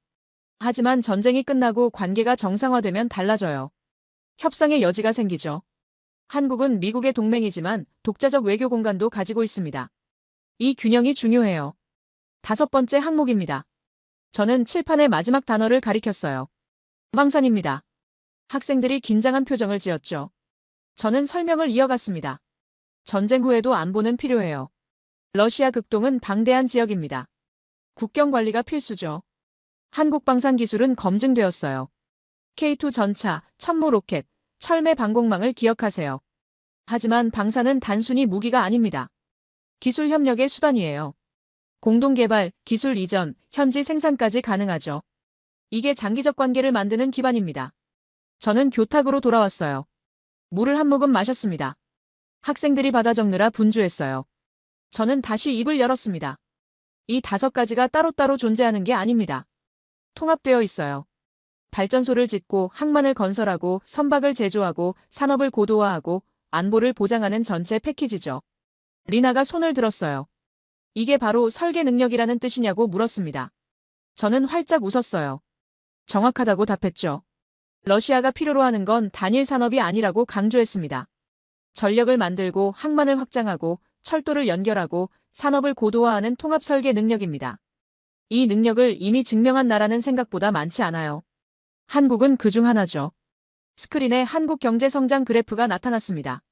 하지만 전쟁이 끝나고 관계가 정상화되면 달라져요. 협상의 여지가 생기죠. 한국은 미국의 동맹이지만 독자적 외교 공간도 가지고 있습니다. 이 균형이 중요해요. 다섯 번째 항목입니다. 저는 칠판의 마지막 단어를 가리켰어요. 방산입니다. 학생들이 긴장한 표정을 지었죠. 저는 설명을 이어갔습니다. 전쟁 후에도 안보는 필요해요. 러시아 극동은 방대한 지역입니다. 국경 관리가 필수죠. 한국 방산 기술은 검증되었어요. K2 전차, 천무 로켓, 철매 방공망을 기억하세요. 하지만 방산은 단순히 무기가 아닙니다. 기술 협력의 수단이에요. 공동 개발, 기술 이전, 현지 생산까지 가능하죠. 이게 장기적 관계를 만드는 기반입니다. 저는 교탁으로 돌아왔어요. 물을 한 모금 마셨습니다. 학생들이 받아 적느라 분주했어요. 저는 다시 입을 열었습니다. 이 5가지가 따로따로 존재하는 게 아닙니다. 통합되어 있어요. 발전소를 짓고 항만을 건설하고 선박을 제조하고 산업을 고도화하고 안보를 보장하는 전체 패키지죠. 리나가 손을 들었어요. 이게 바로 설계 능력이라는 뜻이냐고 물었습니다. 저는 활짝 웃었어요. 정확하다고 답했죠. 러시아가 필요로 하는 건 단일 산업이 아니라고 강조했습니다. 전력을 만들고 항만을 확장하고 철도를 연결하고 산업을 고도화하는 통합 설계 능력입니다. 이 능력을 이미 증명한 나라는 생각보다 많지 않아요. 한국은 그중 하나죠. 스크린에 한국 경제 성장 그래프가 나타났습니다.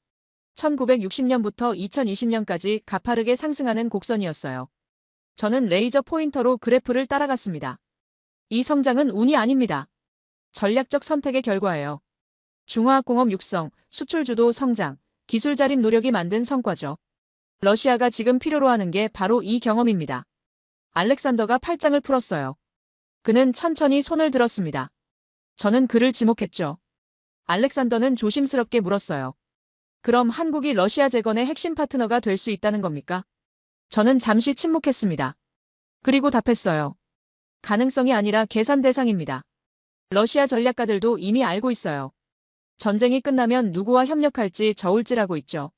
1960년부터 2020년까지 가파르게 상승하는 곡선이었어요. 저는 레이저 포인터로 그래프를 따라갔습니다. 이 성장은 운이 아닙니다. 전략적 선택의 결과예요. 중화학공업 육성, 수출 주도 성장, 기술 자립 노력이 만든 성과죠. 러시아가 지금 필요로 하는 게 바로 이 경험입니다. 알렉산더가 팔짱을 풀었어요. 그는 천천히 손을 들었습니다. 저는 그를 지목했죠. 알렉산더는 조심스럽게 물었어요. 그럼 한국이 러시아 재건의 핵심 파트너가 될 수 있다는 겁니까? 저는 잠시 침묵했습니다. 그리고 답했어요. 가능성이 아니라 계산 대상입니다. 러시아 전략가들도 이미 알고 있어요. 전쟁이 끝나면 누구와 협력할지 저울질하고 있죠.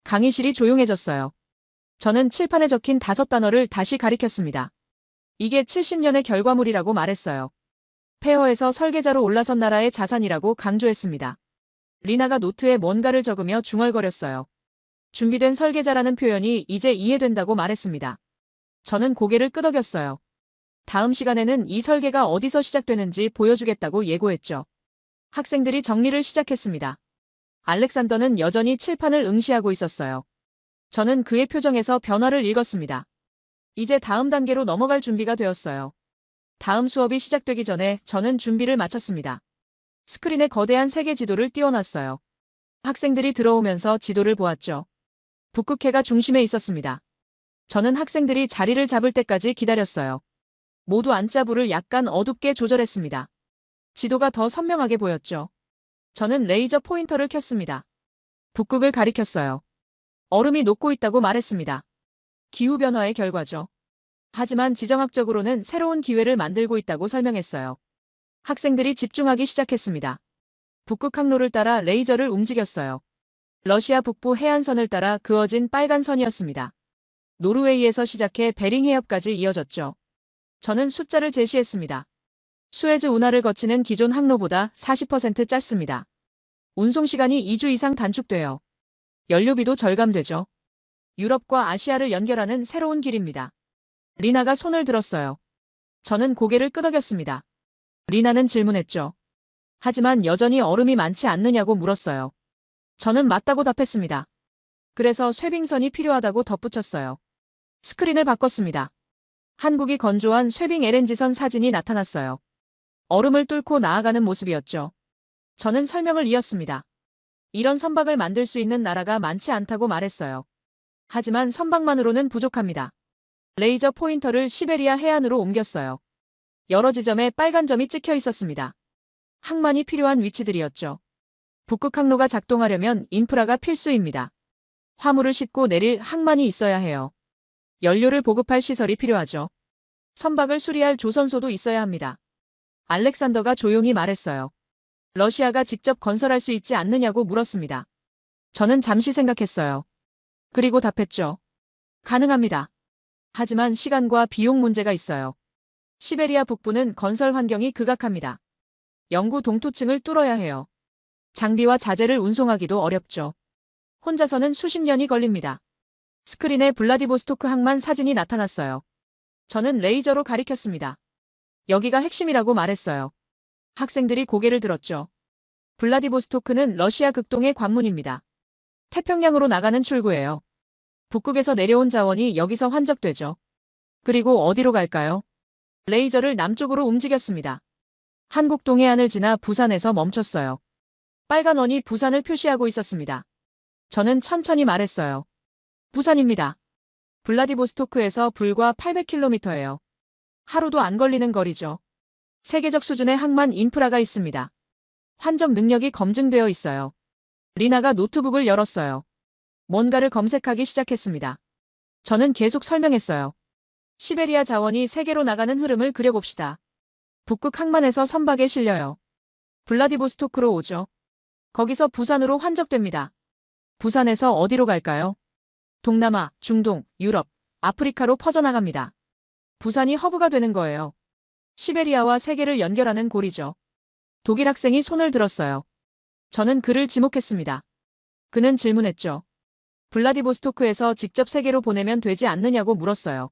강의실이 조용해졌어요. 저는 칠판에 적힌 5단어를 다시 가리켰습니다. 이게 70년의 결과물이라고 말했어요. 폐허에서 설계자로 올라선 나라의 자산이라고 강조했습니다. 리나가 노트에 뭔가를 적으며 중얼거렸어요. 준비된 설계자라는 표현이 이제 이해된다고 말했습니다. 저는 고개를 끄덕였어요. 다음 시간에는 이 설계가 어디서 시작되는지 보여주겠다고 예고했죠. 학생들이 정리를 시작했습니다. 알렉산더는 여전히 칠판을 응시하고 있었어요. 저는 그의 표정에서 변화를 읽었습니다. 이제 다음 단계로 넘어갈 준비가 되었어요. 다음 수업이 시작되기 전에 저는 준비를 마쳤습니다. 스크린에 거대한 세계 지도를 띄워놨어요. 학생들이 들어오면서 지도를 보았죠. 북극해가 중심에 있었습니다. 저는 학생들이 자리를 잡을 때까지 기다렸어요. 모두 안자부를 약간 어둡게 조절했습니다. 지도가 더 선명하게 보였죠. 저는 레이저 포인터를 켰습니다. 북극을 가리켰어요. 얼음이 녹고 있다고 말했습니다. 기후변화의 결과죠. 하지만 지정학적으로는 새로운 기회를 만들고 있다고 설명했어요. 학생들이 집중하기 시작했습니다. 북극 항로를 따라 레이저를 움직였어요. 러시아 북부 해안선을 따라 그어진 빨간 선이었습니다. 노르웨이에서 시작해 베링 해협까지 이어졌죠. 저는 숫자를 제시했습니다. 수에즈 운하를 거치는 기존 항로보다 40% 짧습니다. 운송 시간이 2주 이상 단축돼요. 연료비도 절감되죠. 유럽과 아시아를 연결하는 새로운 길입니다. 리나가 손을 들었어요. 저는 고개를 끄덕였습니다. 리나는 질문했죠. 하지만 여전히 얼음이 많지 않느냐고 물었어요. 저는 맞다고 답했습니다. 그래서 쇠빙선이 필요하다고 덧붙였어요. 스크린을 바꿨습니다. 한국이 건조한 쇠빙 LNG선 사진이 나타났어요. 얼음을 뚫고 나아가는 모습이었죠. 저는 설명을 이었습니다. 이런 선박을 만들 수 있는 나라가 많지 않다고 말했어요. 하지만 선박만으로는 부족합니다. 레이저 포인터를 시베리아 해안으로 옮겼어요. 여러 지점에 빨간 점이 찍혀 있었습니다. 항만이 필요한 위치들이었죠. 북극 항로가 작동하려면 인프라가 필수입니다. 화물을 싣고 내릴 항만이 있어야 해요. 연료를 보급할 시설이 필요하죠. 선박을 수리할 조선소도 있어야 합니다. 알렉산더가 조용히 말했어요. 러시아가 직접 건설할 수 있지 않느냐고 물었습니다. 저는 잠시 생각했어요. 그리고 답했죠. 가능합니다. 하지만 시간과 비용 문제가 있어요. 시베리아 북부는 건설 환경이 극악합니다. 영구 동토층을 뚫어야 해요. 장비와 자재를 운송하기도 어렵죠. 혼자서는 수십 년이 걸립니다. 스크린에 블라디보스토크 항만 사진이 나타났어요. 저는 레이저로 가리켰습니다. 여기가 핵심이라고 말했어요. 학생들이 고개를 들었죠. 블라디보스토크는 러시아 극동의 관문입니다. 태평양으로 나가는 출구예요. 북극에서 내려온 자원이 여기서 환적되죠. 그리고 어디로 갈까요? 레이저를 남쪽으로 움직였습니다. 한국 동해안을 지나 부산에서 멈췄어요. 빨간 원이 부산을 표시하고 있었습니다. 저는 천천히 말했어요. 부산입니다. 블라디보스토크에서 불과 800km예요. 하루도 안 걸리는 거리죠. 세계적 수준의 항만 인프라가 있습니다. 환적 능력이 검증되어 있어요. 리나가 노트북을 열었어요. 뭔가를 검색하기 시작했습니다. 저는 계속 설명했어요. 시베리아 자원이 세계로 나가는 흐름을 그려봅시다. 북극 항만에서 선박에 실려요. 블라디보스토크로 오죠. 거기서 부산으로 환적됩니다. 부산에서 어디로 갈까요? 동남아, 중동, 유럽, 아프리카로 퍼져나갑니다. 부산이 허브가 되는 거예요. 시베리아와 세계를 연결하는 고리죠. 독일 학생이 손을 들었어요. 저는 그를 지목했습니다. 그는 질문했죠. 블라디보스토크에서 직접 세계로 보내면 되지 않느냐고 물었어요.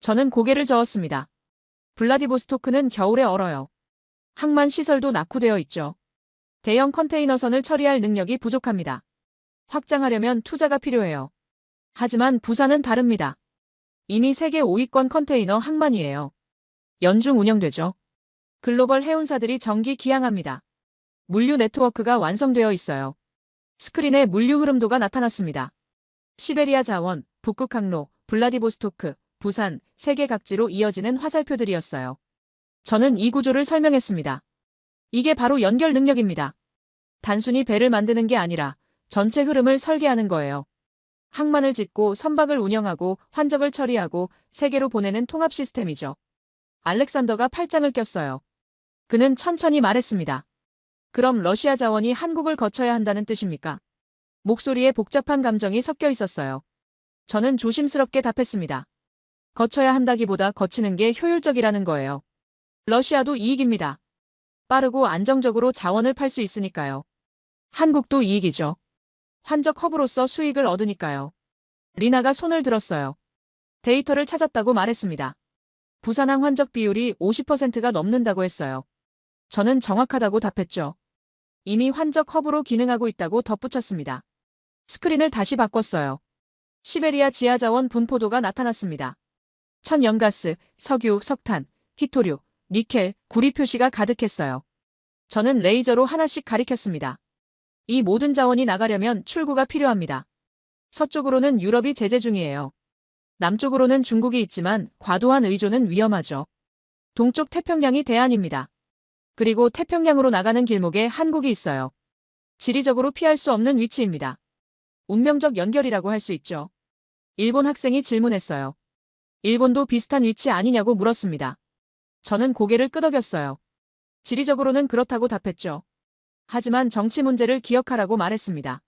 저는 고개를 저었습니다. 블라디보스토크는 겨울에 얼어요. 항만 시설도 낙후되어 있죠. 대형 컨테이너선을 처리할 능력이 부족합니다. 확장하려면 투자가 필요해요. 하지만 부산은 다릅니다. 이미 세계 5위권 컨테이너 항만이에요. 연중 운영되죠. 글로벌 해운사들이 정기 기항합니다. 물류 네트워크가 완성되어 있어요. 스크린에 물류 흐름도가 나타났습니다. 시베리아 자원, 북극 항로, 블라디보스토크, 부산, 세계 각지로 이어지는 화살표들이었어요. 저는 이 구조를 설명했습니다. 이게 바로 연결 능력입니다. 단순히 배를 만드는 게 아니라 전체 흐름을 설계하는 거예요. 항만을 짓고 선박을 운영하고 환적을 처리하고 세계로 보내는 통합 시스템이죠. 알렉산더가 팔짱을 꼈어요. 그는 천천히 말했습니다. 그럼 러시아 자원이 한국을 거쳐야 한다는 뜻입니까? 목소리에 복잡한 감정이 섞여 있었어요. 저는 조심스럽게 답했습니다. 거쳐야 한다기보다 거치는 게 효율적이라는 거예요. 러시아도 이익입니다. 빠르고 안정적으로 자원을 팔 수 있으니까요. 한국도 이익이죠. 환적 허브로서 수익을 얻으니까요. 리나가 손을 들었어요. 데이터를 찾았다고 말했습니다. 부산항 환적 비율이 50%가 넘는다고 했어요. 저는 정확하다고 답했죠. 이미 환적 허브로 기능하고 있다고 덧붙였습니다. 스크린을 다시 바꿨어요. 시베리아 지하자원 분포도가 나타났습니다. 천연가스, 석유, 석탄, 히토류, 니켈, 구리 표시가 가득했어요. 저는 레이저로 하나씩 가리켰습니다. 이 모든 자원이 나가려면 출구가 필요합니다. 서쪽으로는 유럽이 제재 중이에요. 남쪽으로는 중국이 있지만 과도한 의존은 위험하죠. 동쪽 태평양이 대안입니다. 그리고 태평양으로 나가는 길목에 한국이 있어요. 지리적으로 피할 수 없는 위치입니다. 운명적 연결이라고 할 수 있죠. 일본 학생이 질문했어요. 일본도 비슷한 위치 아니냐고 물었습니다. 저는 고개를 끄덕였어요. 지리적으로는 그렇다고 답했죠. 하지만 정치 문제를 기억하라고 말했습니다.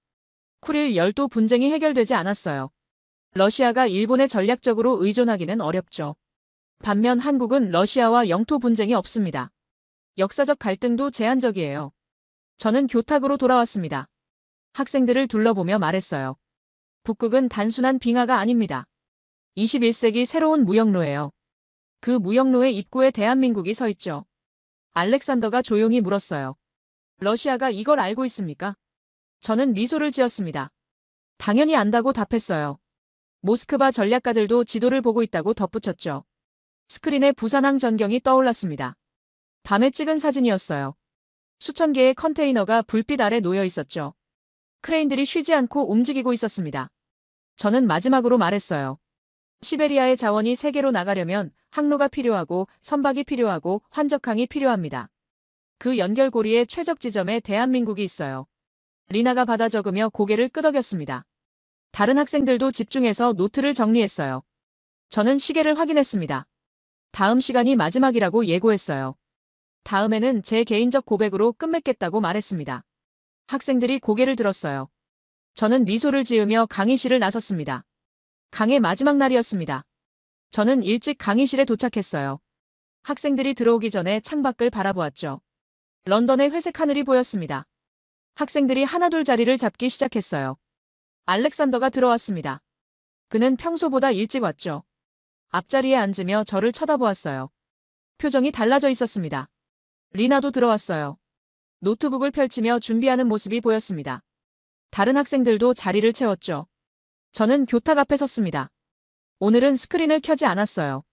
쿠릴 열도 분쟁이 해결되지 않았어요. 러시아가 일본에 전략적으로 의존하기는 어렵죠. 반면 한국은 러시아와 영토 분쟁이 없습니다. 역사적 갈등도 제한적이에요. 저는 교탁으로 돌아왔습니다. 학생들을 둘러보며 말했어요. 북극은 단순한 빙하가 아닙니다. 21세기 새로운 무역로예요. 그 무역로의 입구에 대한민국이 서 있죠. 알렉산더가 조용히 물었어요. 러시아가 이걸 알고 있습니까? 저는 미소를 지었습니다. 당연히 안다고 답했어요. 모스크바 전략가들도 지도를 보고 있다고 덧붙였죠. 스크린에 부산항 전경이 떠올랐습니다. 밤에 찍은 사진이었어요. 수천 개의 컨테이너가 불빛 아래 놓여 있었죠. 크레인들이 쉬지 않고 움직이고 있었습니다. 저는 마지막으로 말했어요. 시베리아의 자원이 세계로 나가려면 항로가 필요하고 선박이 필요하고 환적항이 필요합니다. 그 연결고리의 최적 지점에 대한민국이 있어요. 리나가 받아 적으며 고개를 끄덕였습니다. 다른 학생들도 집중해서 노트를 정리했어요. 저는 시계를 확인했습니다. 다음 시간이 마지막이라고 예고했어요. 다음에는 제 개인적 고백으로 끝맺겠다고 말했습니다. 학생들이 고개를 들었어요. 저는 미소를 지으며 강의실을 나섰습니다. 강의 마지막 날이었습니다. 저는 일찍 강의실에 도착했어요. 학생들이 들어오기 전에 창밖을 바라보았죠. 런던의 회색 하늘이 보였습니다. 학생들이 하나둘 자리를 잡기 시작했어요. 알렉산더가 들어왔습니다. 그는 평소보다 일찍 왔죠. 앞자리에 앉으며 저를 쳐다보았어요. 표정이 달라져 있었습니다. 리나도 들어왔어요. 노트북을 펼치며 준비하는 모습이 보였습니다. 다른 학생들도 자리를 채웠죠. 저는 교탁 앞에 섰습니다. 오늘은 스크린을 켜지 않았어요.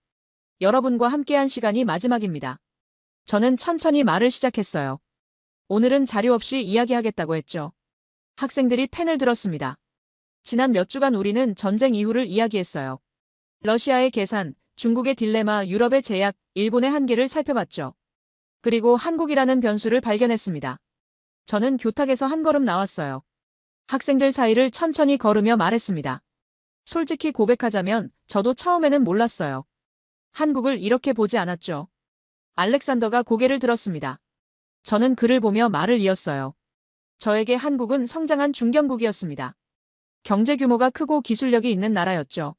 여러분과 함께한 시간이 마지막입니다. 저는 천천히 말을 시작했어요. 오늘은 자료 없이 이야기하겠다고 했죠. 학생들이 펜을 들었습니다. 지난 몇 주간 우리는 전쟁 이후를 이야기했어요. 러시아의 계산, 중국의 딜레마, 유럽의 제약, 일본의 한계를 살펴봤죠. 그리고 한국이라는 변수를 발견했습니다. 저는 교탁에서 한 걸음 나왔어요. 학생들 사이를 천천히 걸으며 말했습니다. 솔직히 고백하자면 저도 처음에는 몰랐어요. 한국을 이렇게 보지 않았죠. 알렉산더가 고개를 들었습니다. 저는 그를 보며 말을 이었어요. 저에게 한국은 성장한 중견국이었습니다. 경제 규모가 크고 기술력이 있는 나라였죠.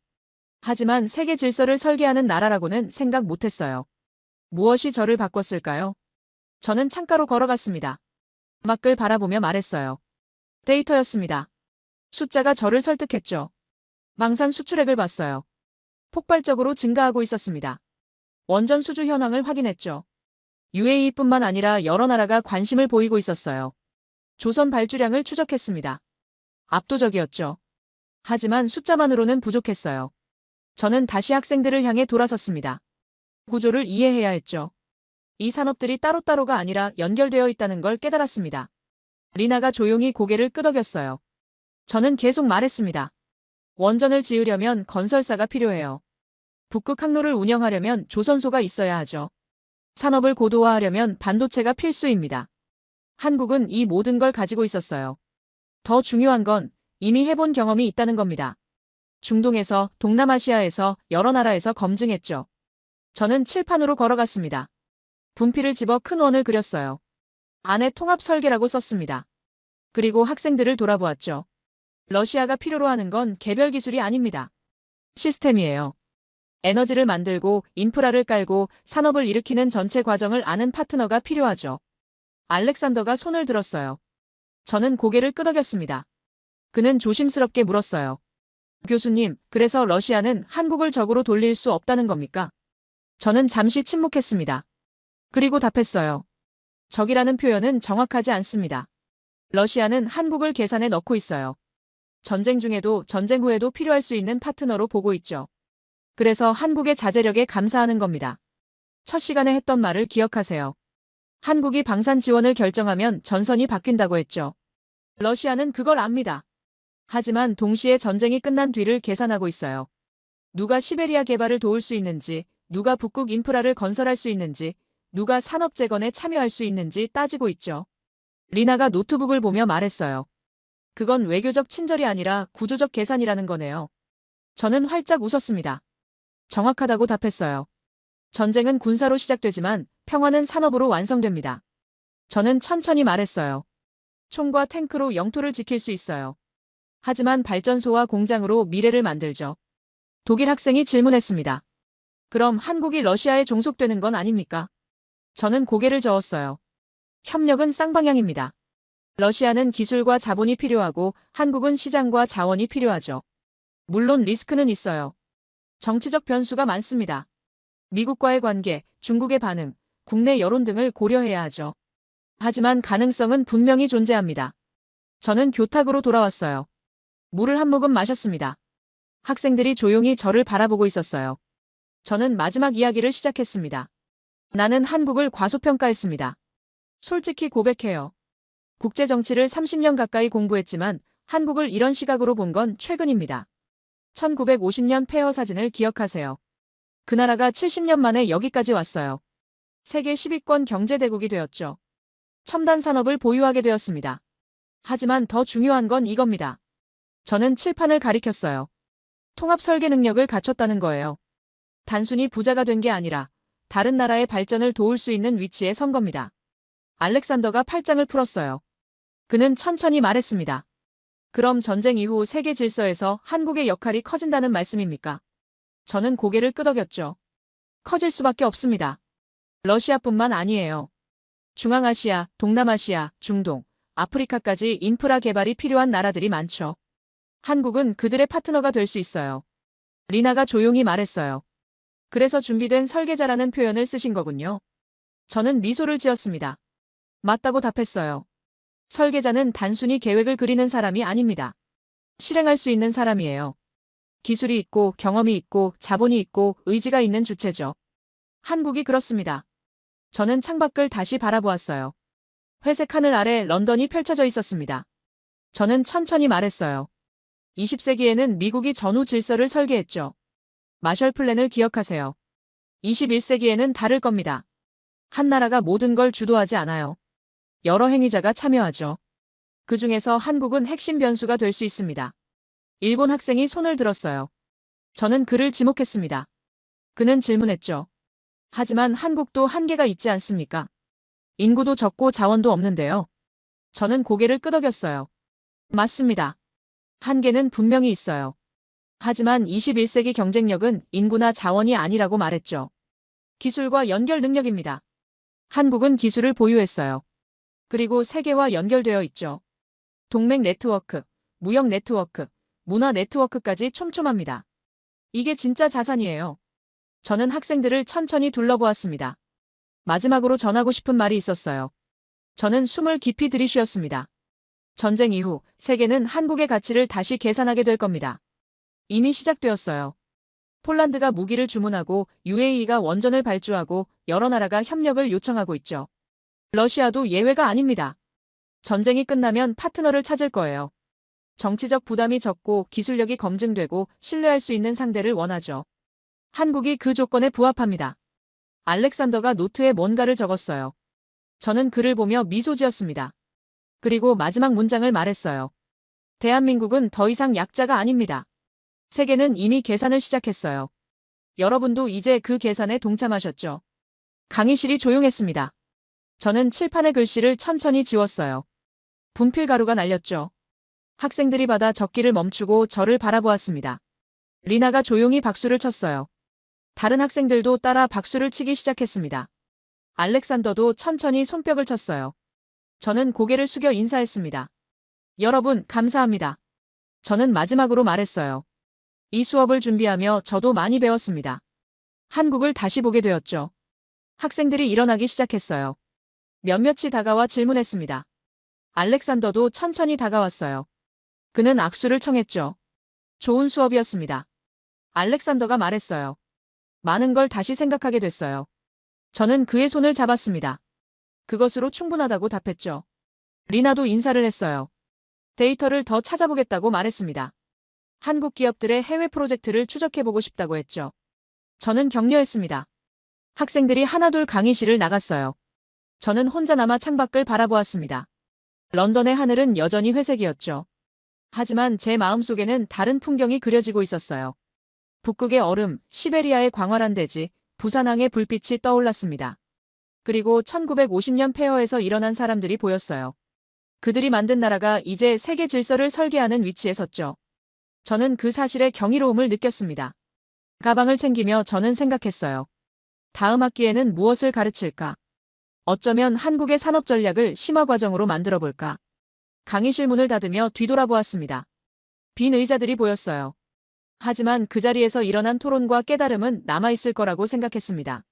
하지만 세계 질서를 설계하는 나라라고는 생각 못했어요. 무엇이 저를 바꿨을까요? 저는 창가로 걸어갔습니다. 음악을 바라보며 말했어요. 데이터였습니다. 숫자가 저를 설득했죠. 망산 수출액을 봤어요. 폭발적으로 증가하고 있었습니다. 원전 수주 현황을 확인했죠. UAE뿐만 아니라 여러 나라가 관심을 보이고 있었어요. 조선 발주량을 추적했습니다. 압도적이었죠. 하지만 숫자만으로는 부족했어요. 저는 다시 학생들을 향해 돌아섰습니다. 구조를 이해해야 했죠. 이 산업들이 따로따로가 아니라 연결되어 있다는 걸 깨달았습니다. 리나가 조용히 고개를 끄덕였어요. 저는 계속 말했습니다. 원전을 지으려면 건설사가 필요해요. 북극 항로를 운영하려면 조선소가 있어야 하죠. 산업을 고도화하려면 반도체가 필수입니다. 한국은 이 모든 걸 가지고 있었어요. 더 중요한 건 이미 해본 경험이 있다는 겁니다. 중동에서, 동남아시아에서, 여러 나라에서 검증했죠. 저는 칠판으로 걸어갔습니다. 분필을 집어 큰 원을 그렸어요. 안에 통합 설계라고 썼습니다. 그리고 학생들을 돌아보았죠. 러시아가 필요로 하는 건 개별 기술이 아닙니다. 시스템이에요. 에너지를 만들고 인프라를 깔고 산업을 일으키는 전체 과정을 아는 파트너가 필요하죠. 알렉산더가 손을 들었어요. 저는 고개를 끄덕였습니다. 그는 조심스럽게 물었어요. 교수님, 그래서 러시아는 한국을 적으로 돌릴 수 없다는 겁니까? 저는 잠시 침묵했습니다. 그리고 답했어요. 적이라는 표현은 정확하지 않습니다. 러시아는 한국을 계산에 넣고 있어요. 전쟁 중에도 전쟁 후에도 필요할 수 있는 파트너로 보고 있죠. 그래서 한국의 자제력에 감사하는 겁니다. 첫 시간에 했던 말을 기억하세요. 한국이 방산 지원을 결정하면 전선이 바뀐다고 했죠. 러시아는 그걸 압니다. 하지만 동시에 전쟁이 끝난 뒤를 계산하고 있어요. 누가 시베리아 개발을 도울 수 있는지, 누가 북극 인프라를 건설할 수 있는지, 누가 산업 재건에 참여할 수 있는지 따지고 있죠. 리나가 노트북을 보며 말했어요. 그건 외교적 친절이 아니라 구조적 계산이라는 거네요. 저는 활짝 웃었습니다. 정확하다고 답했어요. 전쟁은 군사로 시작되지만 평화는 산업으로 완성됩니다. 저는 천천히 말했어요. 총과 탱크로 영토를 지킬 수 있어요. 하지만 발전소와 공장으로 미래를 만들죠. 독일 학생이 질문했습니다. 그럼 한국이 러시아에 종속되는 건 아닙니까? 저는 고개를 저었어요. 협력은 쌍방향입니다. 러시아는 기술과 자본이 필요하고 한국은 시장과 자원이 필요하죠. 물론 리스크는 있어요. 정치적 변수가 많습니다. 미국과의 관계, 중국의 반응, 국내 여론 등을 고려해야 하죠. 하지만 가능성은 분명히 존재합니다. 저는 교탁으로 돌아왔어요. 물을 한 모금 마셨습니다. 학생들이 조용히 저를 바라보고 있었어요. 저는 마지막 이야기를 시작했습니다. 나는 한국을 과소평가했습니다. 솔직히 고백해요. 국제정치를 30년 가까이 공부했지만 한국을 이런 시각으로 본 건 최근입니다. 1950년 폐허 사진을 기억하세요. 그 나라가 70년 만에 여기까지 왔어요. 세계 10위권 경제대국이 되었죠. 첨단 산업을 보유하게 되었습니다. 하지만 더 중요한 건 이겁니다. 저는 칠판을 가리켰어요. 통합 설계 능력을 갖췄다는 거예요. 단순히 부자가 된 게 아니라 다른 나라의 발전을 도울 수 있는 위치에 선 겁니다. 알렉산더가 팔짱을 풀었어요. 그는 천천히 말했습니다. 그럼 전쟁 이후 세계 질서에서 한국의 역할이 커진다는 말씀입니까? 저는 고개를 끄덕였죠. 커질 수밖에 없습니다. 러시아뿐만 아니에요. 중앙아시아, 동남아시아, 중동, 아프리카까지 인프라 개발이 필요한 나라들이 많죠. 한국은 그들의 파트너가 될 수 있어요. 리나가 조용히 말했어요. 그래서 준비된 설계자라는 표현을 쓰신 거군요. 저는 미소를 지었습니다. 맞다고 답했어요. 설계자는 단순히 계획을 그리는 사람이 아닙니다. 실행할 수 있는 사람이에요. 기술이 있고 경험이 있고 자본이 있고 의지가 있는 주체죠. 한국이 그렇습니다. 저는 창밖을 다시 바라보았어요. 회색 하늘 아래 런던이 펼쳐져 있었습니다. 저는 천천히 말했어요. 20세기에는 미국이 전후 질서를 설계했죠. 마셜 플랜을 기억하세요. 21세기에는 다를 겁니다. 한 나라가 모든 걸 주도하지 않아요. 여러 행위자가 참여하죠. 그 중에서 한국은 핵심 변수가 될 수 있습니다. 일본 학생이 손을 들었어요. 저는 그를 지목했습니다. 그는 질문했죠. 하지만 한국도 한계가 있지 않습니까? 인구도 적고 자원도 없는데요. 저는 고개를 끄덕였어요. 맞습니다. 한계는 분명히 있어요. 하지만 21세기 경쟁력은 인구나 자원이 아니라고 말했죠. 기술과 연결 능력입니다. 한국은 기술을 보유했어요. 그리고 세계와 연결되어 있죠. 동맹 네트워크, 무역 네트워크, 문화 네트워크까지 촘촘합니다. 이게 진짜 자산이에요. 저는 학생들을 천천히 둘러보았습니다. 마지막으로 전하고 싶은 말이 있었어요. 저는 숨을 깊이 들이쉬었습니다. 전쟁 이후 세계는 한국의 가치를 다시 계산하게 될 겁니다. 이미 시작되었어요. 폴란드가 무기를 주문하고 UAE가 원전을 발주하고 여러 나라가 협력을 요청하고 있죠. 러시아도 예외가 아닙니다. 전쟁이 끝나면 파트너를 찾을 거예요. 정치적 부담이 적고 기술력이 검증되고 신뢰할 수 있는 상대를 원하죠. 한국이 그 조건에 부합합니다. 알렉산더가 노트에 뭔가를 적었어요. 저는 그를 보며 미소 지었습니다. 그리고 마지막 문장을 말했어요. 대한민국은 더 이상 약자가 아닙니다. 세계는 이미 계산을 시작했어요. 여러분도 이제 그 계산에 동참하셨죠? 강의실이 조용했습니다. 저는 칠판의 글씨를 천천히 지웠어요. 분필 가루가 날렸죠. 학생들이 받아 적기를 멈추고 저를 바라보았습니다. 리나가 조용히 박수를 쳤어요. 다른 학생들도 따라 박수를 치기 시작했습니다. 알렉산더도 천천히 손뼉을 쳤어요. 저는 고개를 숙여 인사했습니다. 여러분, 감사합니다. 저는 마지막으로 말했어요. 이 수업을 준비하며 저도 많이 배웠습니다. 한국을 다시 보게 되었죠. 학생들이 일어나기 시작했어요. 몇몇이 다가와 질문했습니다. 알렉산더도 천천히 다가왔어요. 그는 악수를 청했죠. 좋은 수업이었습니다. 알렉산더가 말했어요. 많은 걸 다시 생각하게 됐어요. 저는 그의 손을 잡았습니다. 그것으로 충분하다고 답했죠. 리나도 인사를 했어요. 데이터를 더 찾아보겠다고 말했습니다. 한국 기업들의 해외 프로젝트를 추적해보고 싶다고 했죠. 저는 격려했습니다. 학생들이 하나둘 강의실을 나갔어요. 저는 혼자 남아 창밖을 바라보았습니다. 런던의 하늘은 여전히 회색이었죠. 하지만 제 마음속에는 다른 풍경이 그려지고 있었어요. 북극의 얼음, 시베리아의 광활한 대지, 부산항의 불빛이 떠올랐습니다. 그리고 1950년 폐허에서 일어난 사람들이 보였어요. 그들이 만든 나라가 이제 세계 질서를 설계하는 위치에 섰죠. 저는 그 사실에 경이로움을 느꼈습니다. 가방을 챙기며 저는 생각했어요. 다음 학기에는 무엇을 가르칠까? 어쩌면 한국의 산업 전략을 심화 과정으로 만들어 볼까? 강의실 문을 닫으며 뒤돌아보았습니다. 빈 의자들이 보였어요. 하지만 그 자리에서 일어난 토론과 깨달음은 남아있을 거라고 생각했습니다.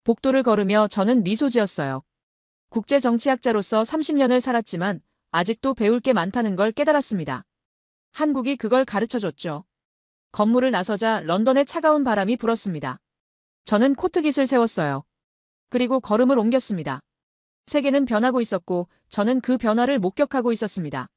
복도를 걸으며 저는 미소 지었어요. 국제 정치학자로서 30년을 살았지만 아직도 배울 게 많다는 걸 깨달았습니다. 한국이 그걸 가르쳐줬죠. 건물을 나서자 런던에 차가운 바람이 불었습니다. 저는 코트깃을 세웠어요. 그리고 걸음을 옮겼습니다. 세계는 변하고 있었고 저는 그 변화를 목격하고 있었습니다.